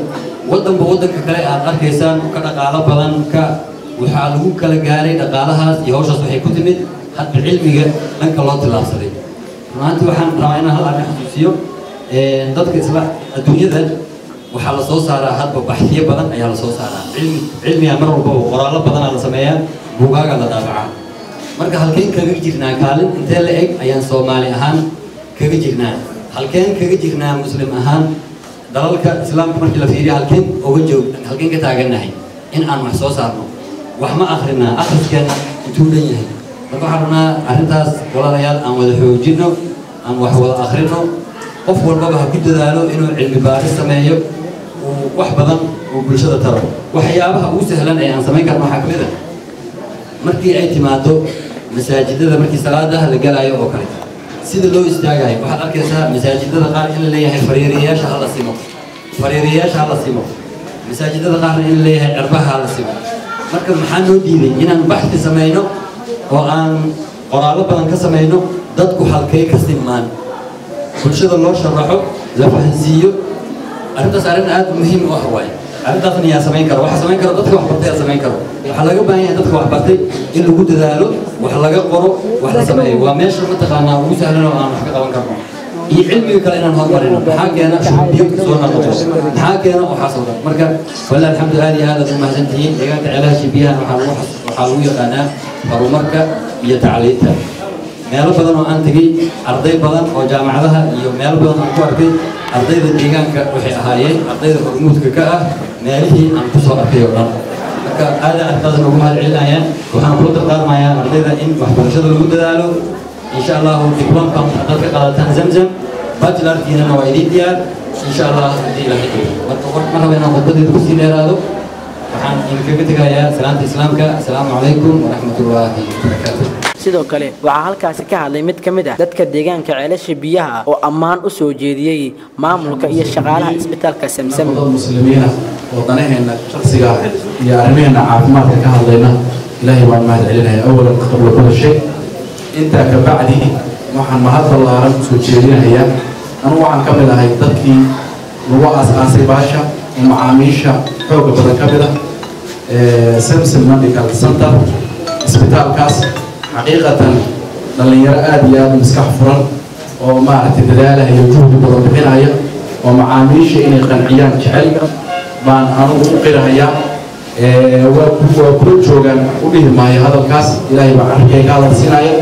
waddanba waddanka kale aad arkaysaan ka dhaqaalo badan ka waxaa lagu kala gaaray dhaqaalahaas iyo hawshaas waxay ku timid hadba cilmiga dhanka loo tillaabsaday runaantii waxaan rabaa inaan hal arrin xasuusiyo dadka isla adduunyada waxaa la soo saaraa hadba baxsiyo badan ayaa la soo saaraa cilmiga mar walbaba qoraallo badanaa la sameeyaa buugaaga la daabacaa marka halkeen kaga jirnaa kaalin intee la eg ayaan Soomaali ahaan kaga jirnaa halkeen kaga jirnaa muslim ahaan dalalka islaamka markii la fiiriyo halkeen ka taaganahay in aan wax soo saarno wax ma akhrinaa akhriskeena intuu dhan yahay marka waxaan rabnaa arrintaas walaalayaal aan wada xoojino aan wax wada akhrino qof walbaba ha ku dadaalo inuu cilmi baaris sameeyo wax badan oo bulshada taro waxyaabaha ugu sahlan ee aan samayn karno waxaa kamid ah markii ay timaado masaajidada markii salaadaha la galayo oo kale sida loo istaagayo waxaad arkaysaa masaajidada qaar in la leeyahay fariiriyaasha hala simo masaajidada qaarna in la leeyahay cirbaha hala simo marka maxaa noo diiday inaan baxthi samayno oo aan qoraallo badan ka samayno dadku halkay ka simaan bulshada loo sharaxo la fahansiiyo arrintaas arrin aad muhiim u ah waaye arrintaasna yaa samayn karo waxa samayn karo dadka waxbartay yaa samayn karo waxaa laga baahan yahay dadka waxbartay in lagu dadaalo wax laga qoro wax la sameeyo waa meesha mataqaanaa ugu sahlan oo aan wax ka qaban karno iyo cilmiga kale inaan horumarino maxaa keena shuruudiyo soo noqoto maxaa keena waxaas oo dhan marka wallaahi alxamdulilah aad iyo aad u mahadsantihiin deegaanka ceelasha biyaha waxaa lagu yaqaanaa horumarka iyo tacliinta meelo badan oo aan tegey arday badan oo jaamacadaha iyo meelo badan aan ku arkay ardayda deegaanka waxay ahaayeen ardayda hormuudka ka ah meelihii aan ku soo arkay oo dhan marka aad ardadan ugu mahad celinayaan waxaan kula dardaarmayaa ardayda in waxbarashada lagu dadaalo insha allahu diplomka haddaad ka qaadataan Zamzam bachelorkiinana waa idiin diyaar insha allah haddii ilaahay marka ma raba inaan khudbadeeda kusii dheeraado waxaan idinkaga tegayaa salaanta islaamka assalaamu calaykum waraxmatullaahi wabarakaatu sidoo kale waxaa halkaasi ka hadlay mid ka mid ah dadka deegaanka ceelasha biyaha oo ammaan u soo jeediyey maamulka iyo shaqaalaha isbitaalka Zamzam muslimiina oo danaheena shakhsiga iyo arrimaheena caafimaadka ka hadlayna ilaahay waan mahad celinayaa awalan qabla kulli shay inta ka bacdi waxaan mahad ballaaran u soo jeedinayaa anigu waxaan ka mid ahay dadkii lagu aasaasay baasha oo macaamiisha xooga badan ka mid ah Zamzam Medical Center isbitaalkaas xaqiiqatan dhalinyaro aad iyo aad maskax furan oo maaragtay dadaalaha iyo juhdi badan bixinaya oo macaamiisha inay qanciyaan jecel baan anigu u qirahayaa waa kula joogaan u dhihi maayo hadalkaas ilaahay baa carrigay ka hadalsiinaya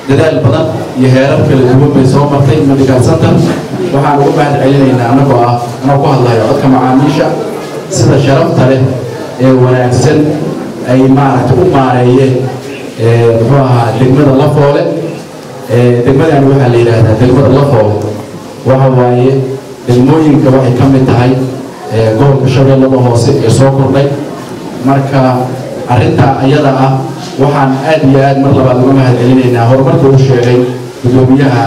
dadaal badan iyo heerar kala duwan bay soo martay Medical Center waxaan ugu mahad celinaynaa anagoo ku hadlayo codka macaamiisha sida sharafta leh ee wanaagsan ay maaragtay u maareeyeen muxuu ahaa degmada Lafoole degmadan waxaa la yiraahdaa degmada Lafoole waxa waaye degmooyinka waxay ka mid tahay gobolka Shabeellaha Hoose ee soo kordhay marka arrinta ayada ah waxaan aad iyo aad mar labaad uga mahad celinaynaa horumarka uu sheegay gudoomiyaha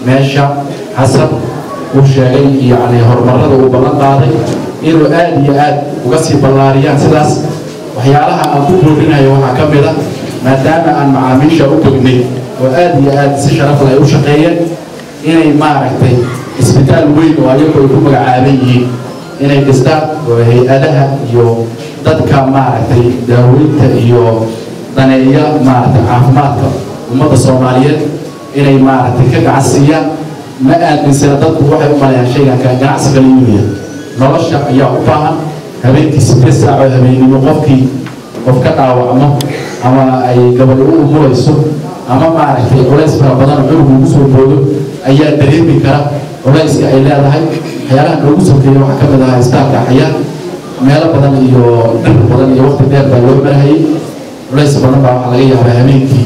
meesha Xasan uu sheegay yacni horumarada uu ballan qaaday inuu aad iyo aad uga sii ballaariyaan sidaas waxyaalaha aan ku boorinayo waxaa ka mid ah maadaama aan macaamiisha u tagnay oo aad iyo aad si sharaf leh u shaqeeyeen inay maaragtay isbitaal weyn oo ayagu ay ku magacaaban yihiin inay dhistaan oo hay-adaha iyo dadka maaragtay daaweynta iyo daneeya maaragtay caafimaadka ummadda Soomaaliyeed inay maaragtay ka gacansiiyaan ma aaminsana dadku waxay u maleeyaan shaygan ganacsi kale inuu yahay nolosha ayaa u baahan habeenkii 8 saac oo habeenimo qof ka dhaawacmo ama ay gabadh u umurayso ama maaragtay culays fara badan oo cunug ugu soo boodo ayaa dareemi kara culayska ay leedahay waxyaalaha noogu sokeeya waxaa ka mid ah isbitaalka xayaan meelo badan iyo dhir badan iyo waqti dheer baa loo marahayay culays badan baa waxaa laga yaabaa habeenkii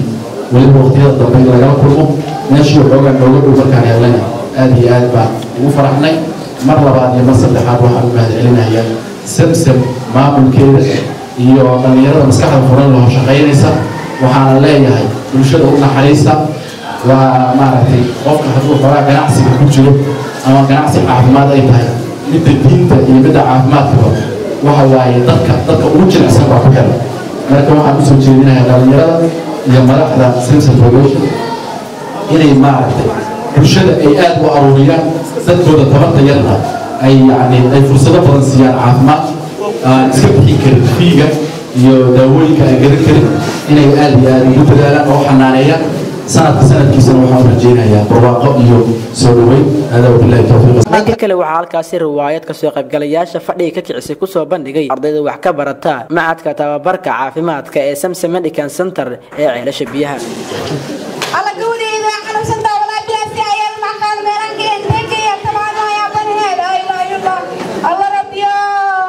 weliba waqtiyada dambe in lagala kulmo meeshii xoogaa nooga dhow markaan helnay aad iyo aad baan ugu faraxnay mar labaad iyo mar saddexaad waxaan u mahadcelinayaa samsam maamulkeeda iyo dhalinyarada maskaxda furan loo shaqaynaysa waxaana leeyahay bulshada u naxariista waa maaragtay qofka hadduu xogaa ganacsiga ku jiro ama ganacsi caafimaad ay tahay midda diinta iyo midda caafimaadkaba waxa waaye dadka ugu jilicsan baa ku xiran marka waxaan usoo jeedinayaa dhalinyarada iyo madaxda Samsam Foundation inay maaragtay bulshada ay aad u aruuriyaan dadkooda tabarta yarna ay ay fursado badan siiyaan caafimaad iska bixin karin fiiga iyo daawooyinka ay gadan karin inay aad iyo aad ugu dadaalaan oo xanaaneeyaan sanadkiisana waxaan rajeynayaa barwaaqo iyo soo dhaweyn hada wabillahi tawfiiq. dhanka kale waxaa halkaasi riwaayad ka soo qaybgalayaasha fadhiga ka kicisay ku soo bandhigay ardayda wax ka barata macadka tababarka caafimaadka ee Samsam Medical Center ee ceelasha biyaha. alla gudida xanuunsan dawlad biyaasi ayaan maqal meelan geeyay tabaano ayaa banheed ay la ilaha alla rabbiyo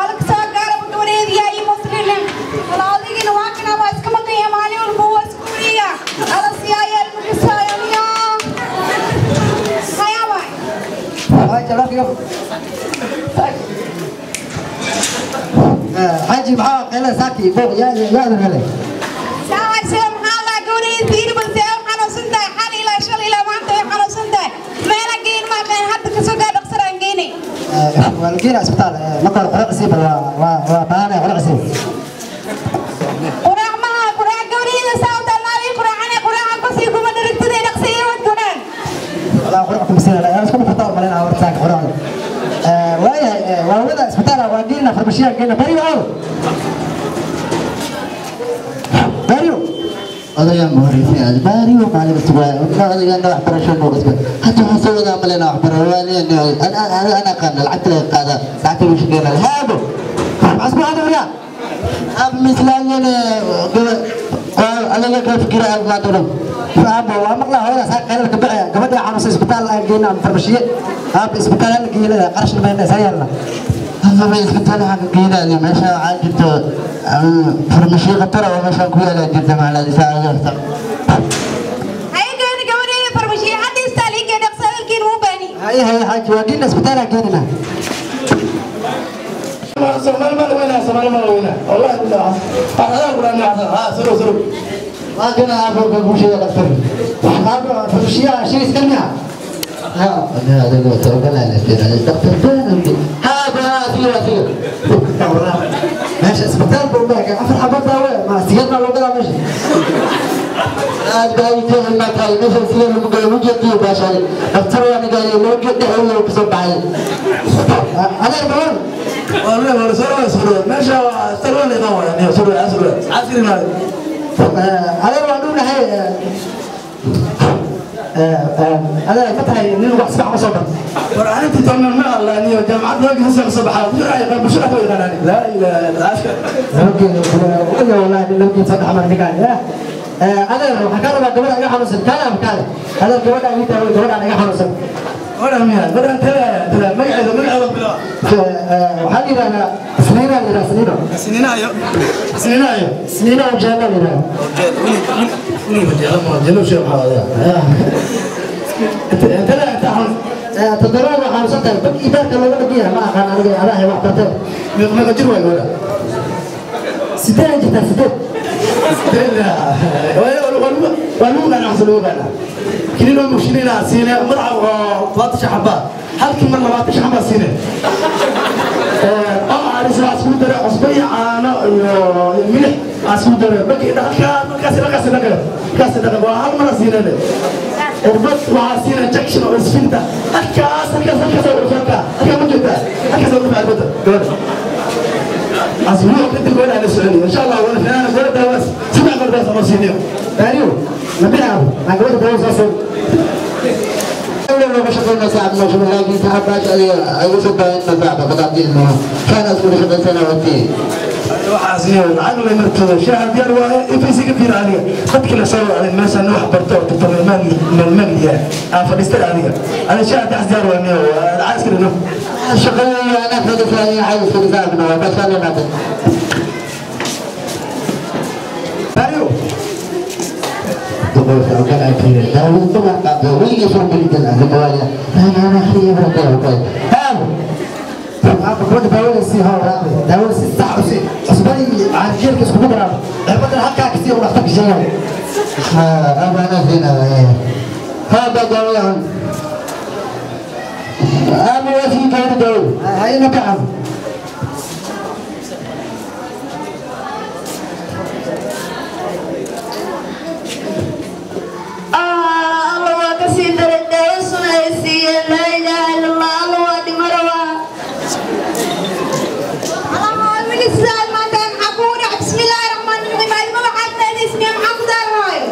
alla soo gaar gudida ay muslimin alla adigina waa kana waa iska maqay maali walba waa iskuuliya alla siyaayal muxsaayaniya hayaba ay jalafiyo حاجي معاه قيله ساكي فوق يا هلا سلام حالا قولي دير بس انا سنت حالي لا شغل لا ما انت انا سنت ما لقين ما كان حتى كسوق دكتور انجيني والقينا اسبيطال مقر قرع سيب وبانا قرع سيب قرع ما قرع قولي اذا ساوت المالي قرع عني قرع قصي كما دركت دي نقصي ودكنان لا قرعكم سنه لا اسكم فطار مالنا ورتاك قرع واي والودا اسبيطال واقينا فرمشيه قينا بريو هذا يا مهرفي هذا بريو ما عليه استواء هذا يا نوع برشلونة نوقف حتى حسوا ذا ملنا بريواني أنا كان لعبت له هذا لعبت له شكل هذا أسمع هذا ولا مثل أنا لك فكرة ما تقول فأبو وامقلا هذا ساكن لك بقى قبل عروس إسبيطال جينا فرمشية أب إسبيطال جينا قرش ما ينسينا هذا ما إسبيطال حق جينا اللي ماشى عاجبت فرمشية قطرة وماشى كويا لا جدا مع هذا ساعة هاي كان قولي فرمشية حد يستالي كده قصة الكين مو بني هاي حاج وجينا إسبيطال جينا سمال ما وينا والله بالله أنا أقول أنا سلو ما كنا أبغى فرمشية قطرة أبغى فرمشية شيء يسكنها هذا هو توكل على الله دكتور هذا فيه ماشي اسبيطال بومباك عفر حبط دواء ما سيادنا لو قال ماشي هذا بايته المكان ماشي سيادنا بقول وجدي باشا دكتور يعني قال لي لو جدي هو بسبب عليه انا بقول والله سرور ماشي سرور اللي هو يعني سرور عسيرنا انا بقول له هي أنا فتحي إنه واحد سبعة صبر. ورأني تتمنى ما الله إني جامعة راجع هسه صباح بسرعة بسرعة ويغناني لا إله إلا عشرة. أوكي والله لو كنت صدق عمل نقال أنا حكى له قبل أنا حنوصل كلام كلام هذا قبل أنا قبل أنا حنوصل. ولا مياه بدأ تلا ما يعذب من عذب بلا. وحدي أنا سنين وجانا لنا. جلو شيء هذا. أنت تدرون عن صدق إذا كانوا بديها ما كان على هي وقتها ما قدروا ولا ستين جدا ستين ولا أنا أحصل وبنا كلنا مشينا سينا مرة وقت شحبات هل كم مرة وقت شحبات سينا عارف أسمع درا أسمع أنا ملح أسمع درا بقي كاسر وهل مرة سينا له وربط وعسينا جكشن وسفنتا أكاس ورفقا موجودة ورفقا البدر أسمع كنت تقول أنا سعودي إن شاء الله ولا فلان ولا دواس سمع برضه سمع سينيو أيوه نبيعه ما قبل دروس أصلا لو شغلنا ساعة ما شغلنا لكن تعبت أيوسف بين نفع بقدر إنه كان أسمع شغل سنة وقتي وحاسين عنو مرتضى شاهد يروى إفسي كثير عليه قد كلا صاروا على الناس أنه حبرته تطلع من المالية فليستر عليه أنا شاهد أحزار وأنه العسكر إنه شغل أنا في ثانية حاجة في ذاكنا بس أنا نادي أيوه تقول في أوقات كثيرة داود طبعا قبل ويجي شو بيجي الزوايا أنا خليه بركة أبغى داود السيها ورابي داود الساعة وسي أسباني عارفين كيس كبر رابي البدر حكى كثير ولا أختك جيران أنا فينا هذا داود أنا وفي كان داود هاي نكعب الله كسيد الداود سنايسي لا إله إلا الله الله ودي مروا بسم الله الرحمن الرحيم هذه ما حد اسمي محمد الراي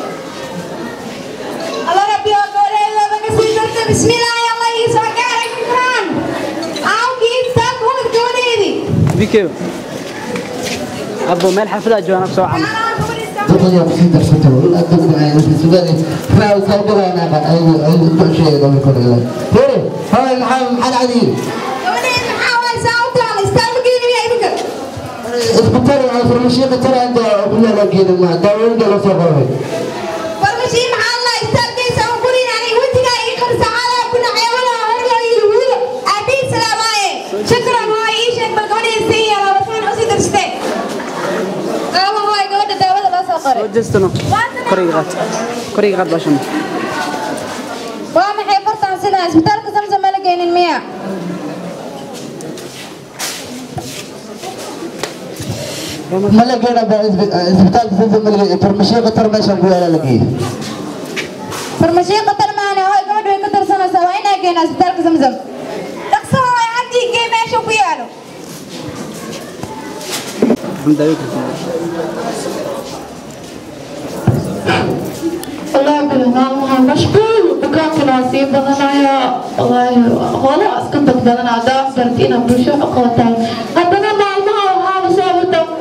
الله ربي اقول لك بسم الله يلا يسوع كارك كران او كيف تكون تقولي بكيف ابو مال حفله جوانا بسرعه تقول يا بسيط بسيط ولا أقول معي السوداني فاو صبر أنا بعد أي كل شيء لو يكون غير هاي محل عديد اسبتاري على فرمشي قتل عند كل لاقين ما داول ده صبره فرمشي مع الله يسترجي سو كورين يعني وانت جاي خمس ساعات كنا عيونا هرجع يقول ابي سلاماي شكرا هاي ايش بالقولي السياره بس انا اسيد رشتي هاي قاعده داول لا صقر وجستنا كوريغات باشم وما حيفرت عن سنه اسبتالك زمزم ملقين المياه ما لقينا بالإسبتال تنزل من فرمشي قتل ما يشوفوا ولا لقيه فرمشي قتل معنا هاي قاعد قتل سنة سواينا جينا إسبتال زمزم تقصوا هاي عندي جيم ما يشوفوا يالو الحمد لله والله بالنهار مشغول بكاك ناسي بدنا والله خلاص كنت بدنا دام بردينا بشو قوتين بدنا معلمها وهذا سويته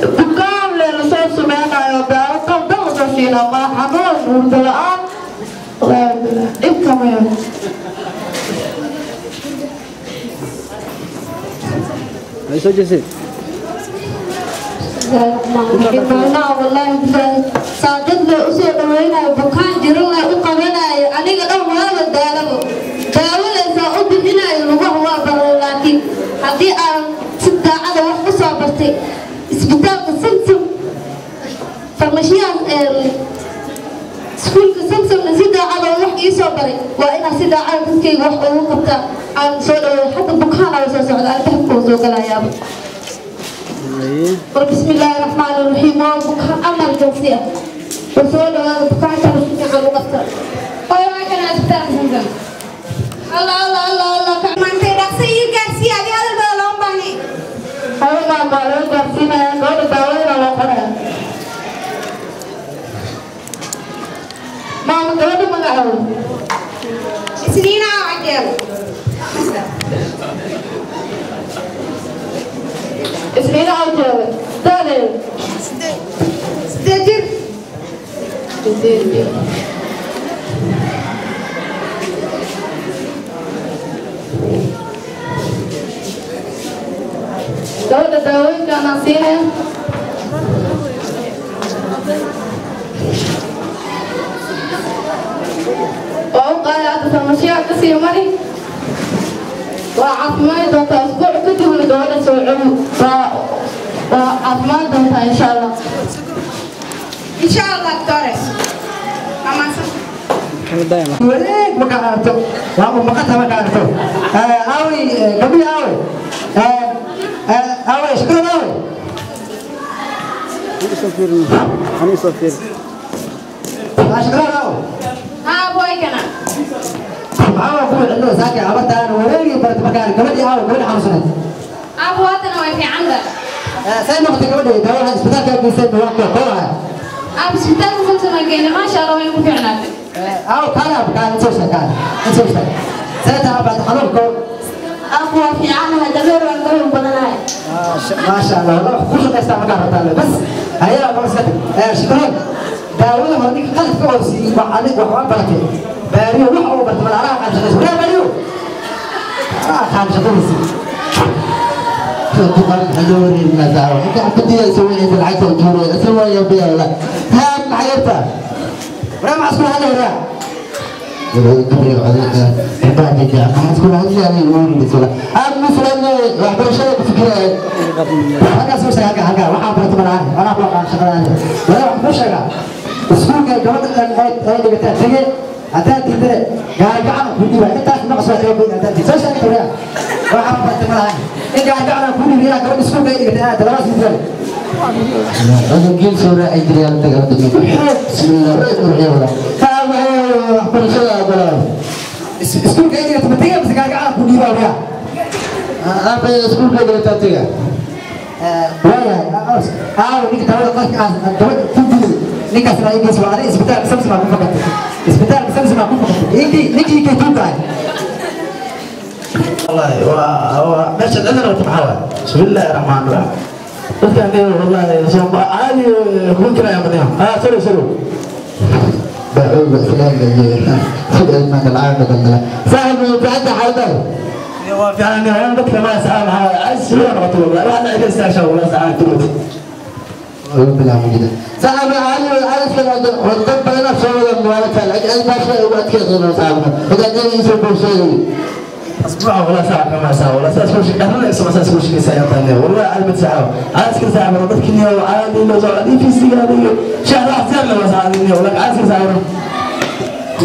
بكام للرسول سمعنا يا بارك الله فينا ما حمل والبلعان والله بالله ابكم يا ليش جسد والله صادق لي أسوأ دوينا بكان جرنا وقبنا أنا قدام ما بدأنا داول إذا أبدينا يلقوا هو لكن هذه ستة على واحد صابرتي إسبتال كسمسم فمشيها سكول كسمسم نزيد على واحد يصابري وأنا سيدا على كي واحد وقتها عن صور حتى بكان على صور على بحكوا زوج لا يا بسم الله الرحمن الرحيم وبكان أمر جنسية وصول بكان ترسمي على وقتها وما كان أسبتال كسمسم الله الله الله الله ما أنت رأسي كرسي هذه هذا البلون بني هذا ما بالون كرسي ما قول داوين على قرآن ما مقول ما قول سنين عاجل سنين عاجل ثاني ستير دولة داوين كان ناسينا وقال عدد المشيع كسي مري وعثمان دوتا أسبوع كتب لدولة سوعود وعثمان دوتا إن شاء الله إن شاء الله دكتورة أما وليك ما كانتو ما قتها ما كانتو أوي قبل أوي أوي شكرا أوي أنا صفير شكرا أوي ها أبوي كنا معاه أقول عنده ساكي عبرت أنا وليك برد مكان قبل أوي قبل حمصنا أبواتنا وين في عندك سيد نقطة قبل دولة إسبتال كيف يصير بوقت كلها بسبتال مسلسل مجاني ما شاء الله وين في عناد أو كان أنت وش سنتها بعد حضوركم أقوى في عنها دبر وانقلوا بدناي ما شاء الله والله كل شيء يستعمل كهرباء بس هيا فرصتك شكرا داوود هذيك قلت كوسي وعليك وحوار بركة باريو روح أو برتمال على خان شخص ولا باريو خان شخص تقول حلوري المزاوي أنت بدي أسوي في العيد والجوري أسوي يا بيا ولا هم حياتها ولا ما أسمع هذا ولا قبل عليك بعد جاء ما تكون عندي أنا يقول لي سلا مثلا واحد شيء بفكرة أنا أسوي شيء هكذا واحد برتمال أنا أقول عن شغلاني ولا واحد شيء اسمه جواد اللي بتاعتك أنت تدري قاعد كل واحد أنت ما قصدك يقول أنت تسوي شيء كذا واحد برتمال إيه قاعد كل واحد كمان اسمه كذا كذا دراسة مثلا أنا قلت سورة أدري أنت قاعد تقول بسم الله الرحمن الرحيم فأنا أقول شيء أقوله اسمه كذا تبتدي بس قاعد كل واحد أنا اسمه كذا تبتدي ويا نيجي تقول لك نيجي أسمع يجي سؤال عليه إسبتال بسمس ما كون فقط إسبتال بسمس ما كون فقط نيجي كتوب عاد والله ماشي أنا لو تحاول بسم الله الرحمن الرحيم بس كان والله صوب عالي ممكن يا منيا سلو بعوض السلام عليكم خذ المال العام بدنا صاحب بعد حاضر في أنا بك ما سأل عز ولا طول ولا إذا استعشى ولا ساعات تموت بالله موجودة صاحب على كذا والطب بين نفسه ولا موالك العجل ما شيء وقت كذا صاحبنا إذا جاي يسوي شيء أسبوع ولا ساعة كما ساعة ولا ساعة سوي شيء أنا لسه مسا سوي شيء ساعة والله على ساعة عايز كذا ساعة مرات كني وعادي لو زعلي في سيارة شهر أحسن لو زعلني ولا عايز كذا ساعة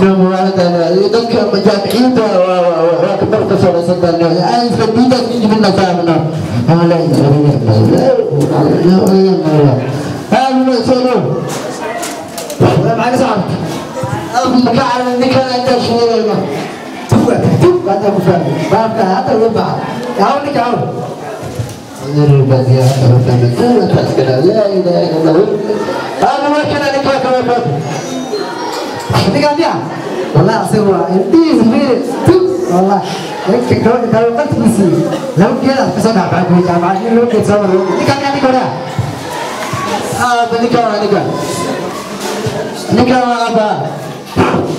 نعم هذا يذكر مجامعين وكبرت صورة صدقني عايز كبيرة تيجي من نسامنا لا هذا سلو ولا معك صعب أبغى كعب نكال أنت شنو توك هذا مفهوم بابك هذا يبع ياو نكال نربط يا رب لا إله إلا الله هذا ما كان نكال كمان نكال يا والله أسوأ إنتي زميل والله إنك كلام قلت بسي لو كذا كسرنا بعد وجه بعد لو كسرنا نكال يعني كذا نكال أبا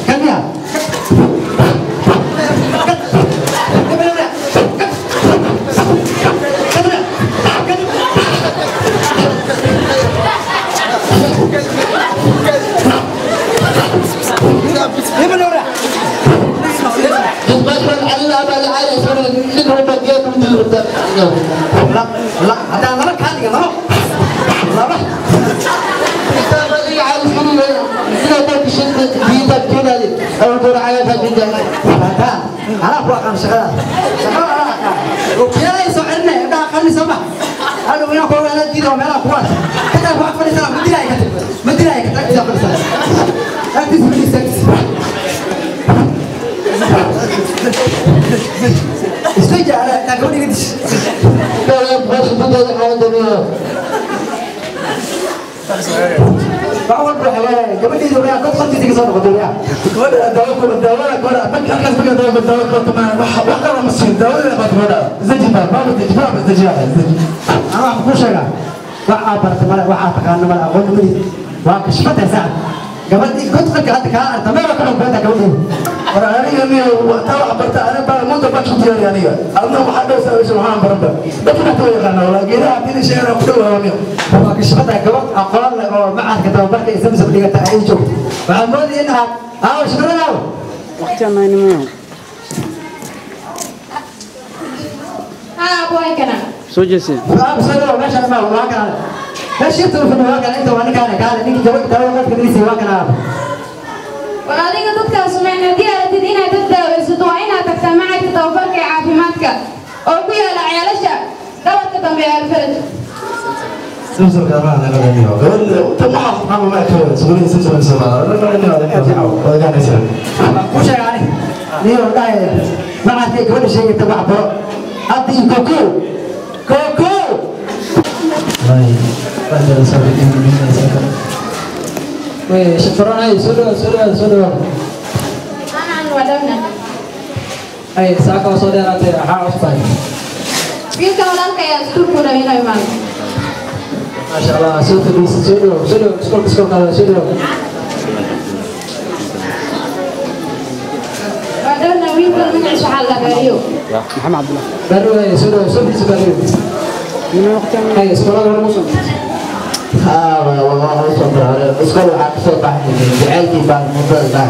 كم يا لا هذا ما كان يا لا تبغى عارف كل إذا تبغى بيتك كذا أو تروح على تبغى هذا أنا أقول كم شغلة وكذا يسوعنا إذا خلني سمع أنا وياك ولا تيجي ولا أقوال كذا واقف في السلام مدري أيك تكذب في السلام أنت تقولي سكس استجع على تقولي قديش لا بس بدي أحاول بعول بالحياة قبل يجي ويا قد خلتي تيجي صار بدويا ولا دواء بك أكل بك دواء كمان وحقا مسجد دواء بدويا زجنا ما بدي جبنا بزجنا أنا أقول شيء وحا برتمال وحا تكان ملا أقول مني وكشفتها ساعة قبل قلت لك هذا كان أنت ما بكرم بيتك قبل وراني يعني وتوع برت أنا بعمل ده بشوف يعني أنا واحد يسوي شو هم برد لكن أتوقع أنا ولا كذا أبيني شيء أنا أقوله هوني وكشفتها قبل أقول معك كده برد اسم سبلية تعيش شوف بعمل لي إنها شنو أنا وقتها ما ينمو أبوي كنا سوجسي بسرعة ما شاء الله ما كان لا شفت في الواقع أنت وأنا كان نيجي جوك تروح تدريسي واقع وهذه قد سمعنا ديالة دينا تبدأ وعينها تجتمعك تتوفرك عافيماتك أو كيا العيالشة دورك تنبيع الفرد سمسم كمان أنا غنيه قبل تمام ما معك سقولي سمسم السماء أنا غنيه ولا كان يسمع وش يعني ليه والله ما عندي كل شيء تبع برا أدي كوكو والله بعد السابقين من السابقين شكرا أي سلوى أنا ودونا أي ساكا وصديرات حاوس باي في كمان كيا سكول كنا هنا يمان ما شاء الله سلوى سكول كذا سلوى ودونا وين كنا نعيش على غريو محمد عبد الله برو أي سلوى من وقت أي سكول هذا موسم والله صبر اسكول عاد صوت جعلتي بعد مدة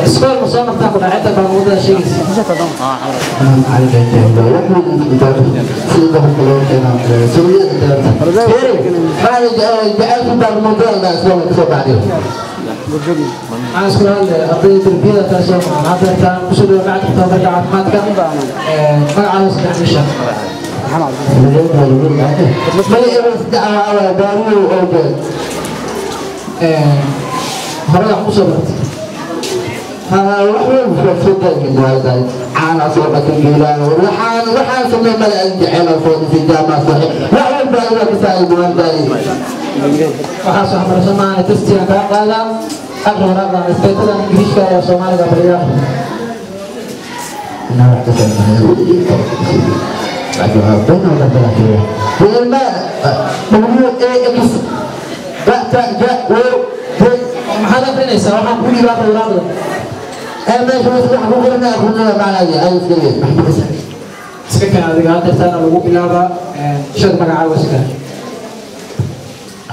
اسكول مصنف تاخذ عندك بعد مدة شيء على جعلتي بعد مدة لا اسكول صوت عليهم أنا أسكول أرضية البيئة تسمع هذا كان مسؤول بعد تطبيق عقمات كم ما على سبيل الشهر ما يبغى دعوة على داري وأوجد هذا مصورت وحول في الدنيا هذا عن أصوات الجيلان وحان ثم ملأ الجحيم الفوز في جامعة صحيح وحول بأيوة كسائب والداري وحاسو حمر سماعة تستيا كاقالا أقرأ رغم إثباتنا إنجليش كايا صومالي قبريا أنا رحت سألنا أجوها بين ولا بلا كده والماء ممنوع إكس بقى جاء هذا فين يسوى كل واحد وراضي أما شو اسمه حبوبنا كنا معنا أي سكين سكان هذا قاعد تستنى لو بلابا شد مقع وسكان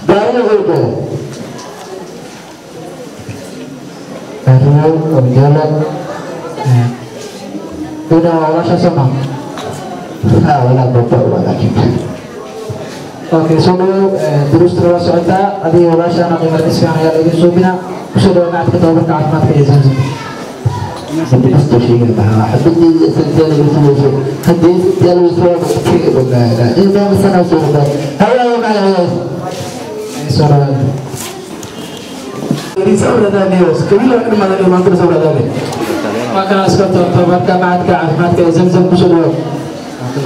داري وغيره أروح وجلد هنا ولا شو سمع ولا بطل ولا كذا اوكي سولو دروس ترى سعودة هذه ولا شيء أنا قيمة الإسلام يا لقي سوبنا وسولو معك كتابك عثمان في زمزم بس شيء بها حبيت سنتين بسوي حديث ديال وسوي كثير ولا لا إذا مثلا سوي هلا يوم على هذا سولو رسالة دانيوس كبيرة كلمة دانيوس ما ترسل دانيوس ما كان أسكت كتابك معك عثمان في زمزم وسولو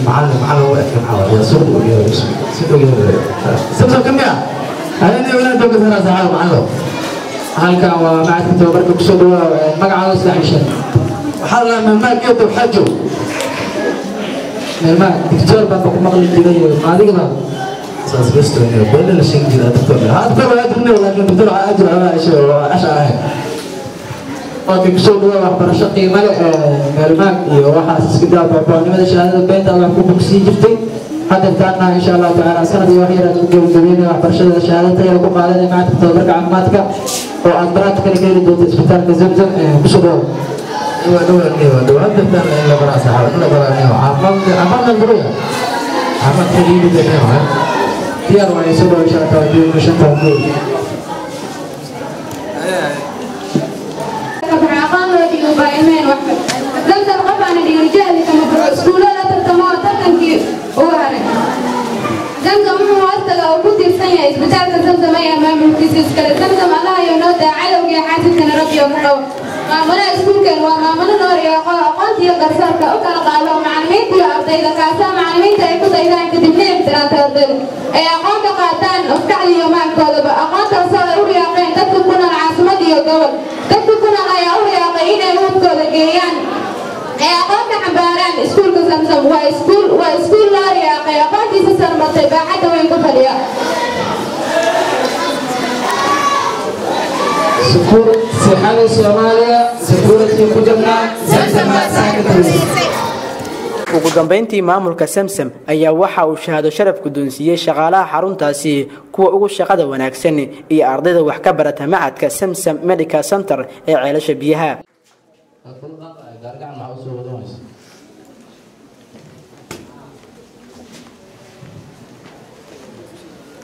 معلم معلم يا صدق يا صدق يا سمسم كم يا هذا ولا دوك ثلاثة ساعات معلم halkan waa macadka tababarka kusoo dhawaa magacaada isdhaxishan waxaa la meelmaa geedo xajo meelmaa dictor baan ku maqli jiray maadigna saas besto ee bada la sheegi jiray dictor hadda waa aduna laakiin dictor ajir ama asho asharahay oo kusoo dhawaa waxbarasho qiimo leh meelmaa iyo waxaas iska daa baabaanimada shahaadada beenta wax ku bogsi jirtay hadda taana insha Allah taala sanad iyo wax yar aad ku gabagabeynaa waxbarashada shahaadada ay ku qaadanay macadka tababarka caafimaadka oo aad baraad kala geeli doonto isbitaalka Zamzam kusoo dhawaad hadda in la baraa saxaabada la baraa amal duruya amal tadiib deemaa diyaar waa ay soo dhaw insha Allah taala shanta gool كبرعان ودي وبايمين واحد زمزم قبعنا دي رجال كما بسكولة لا ترتموا ترتنكي وهاري زمزم هو أصدق أو كنت السنة إثبتال زمزم أي أمام الكسيس كلا زمزم الله ينودى على وجه حاسس كان ربي ومحو مامنا اسكول كان ومامنا نور يا قانت يا قرصار كأوكان قالوا معلمين كل أرضي إذا كاسا معلمين تأكد إذا كدبنين بتران تردل أي أقانت قاتان أفتعلي يومان كذب أقانت أصال أولي أقين تكون العاصمة دي الدول تكون على أولي أقين يموت كذا جيان أقانت حباران اسكول كزمزم واسكول لاري أقين أقانت يسسر مطيبا حتى وين كفليا سكورة سحالة Soomaaliya سكورة كجبنا زمزم ugu dambeyntii maamulka Samsam ayaa waxa uu shahaado sharaf ku doonsiiyay shaqaalaha xaruntaasi kuwa ugu shaqada wanaagsan iyo ardayda wax ka barata macadka Samsam Medical Center ee ceelasha biyaha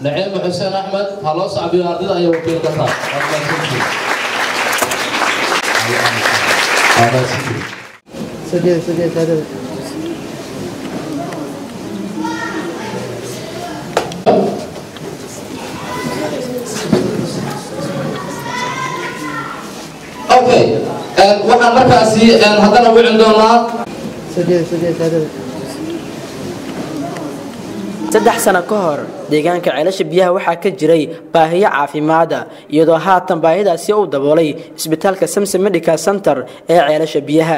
نعيم حسين أحمد هلا صعبي أرضي أيه وكيل قطار سجل أوكي waxaan markaasi haddana wicin doonaa سجل 3 sano ka hor deegaanka ceelasha biyaha waxaa ka jiray baahiyo caafimaad iyadoo haatan baahidaasi uu daboolay isbitaalka Samsam Medical Center ee ceelasha biyaha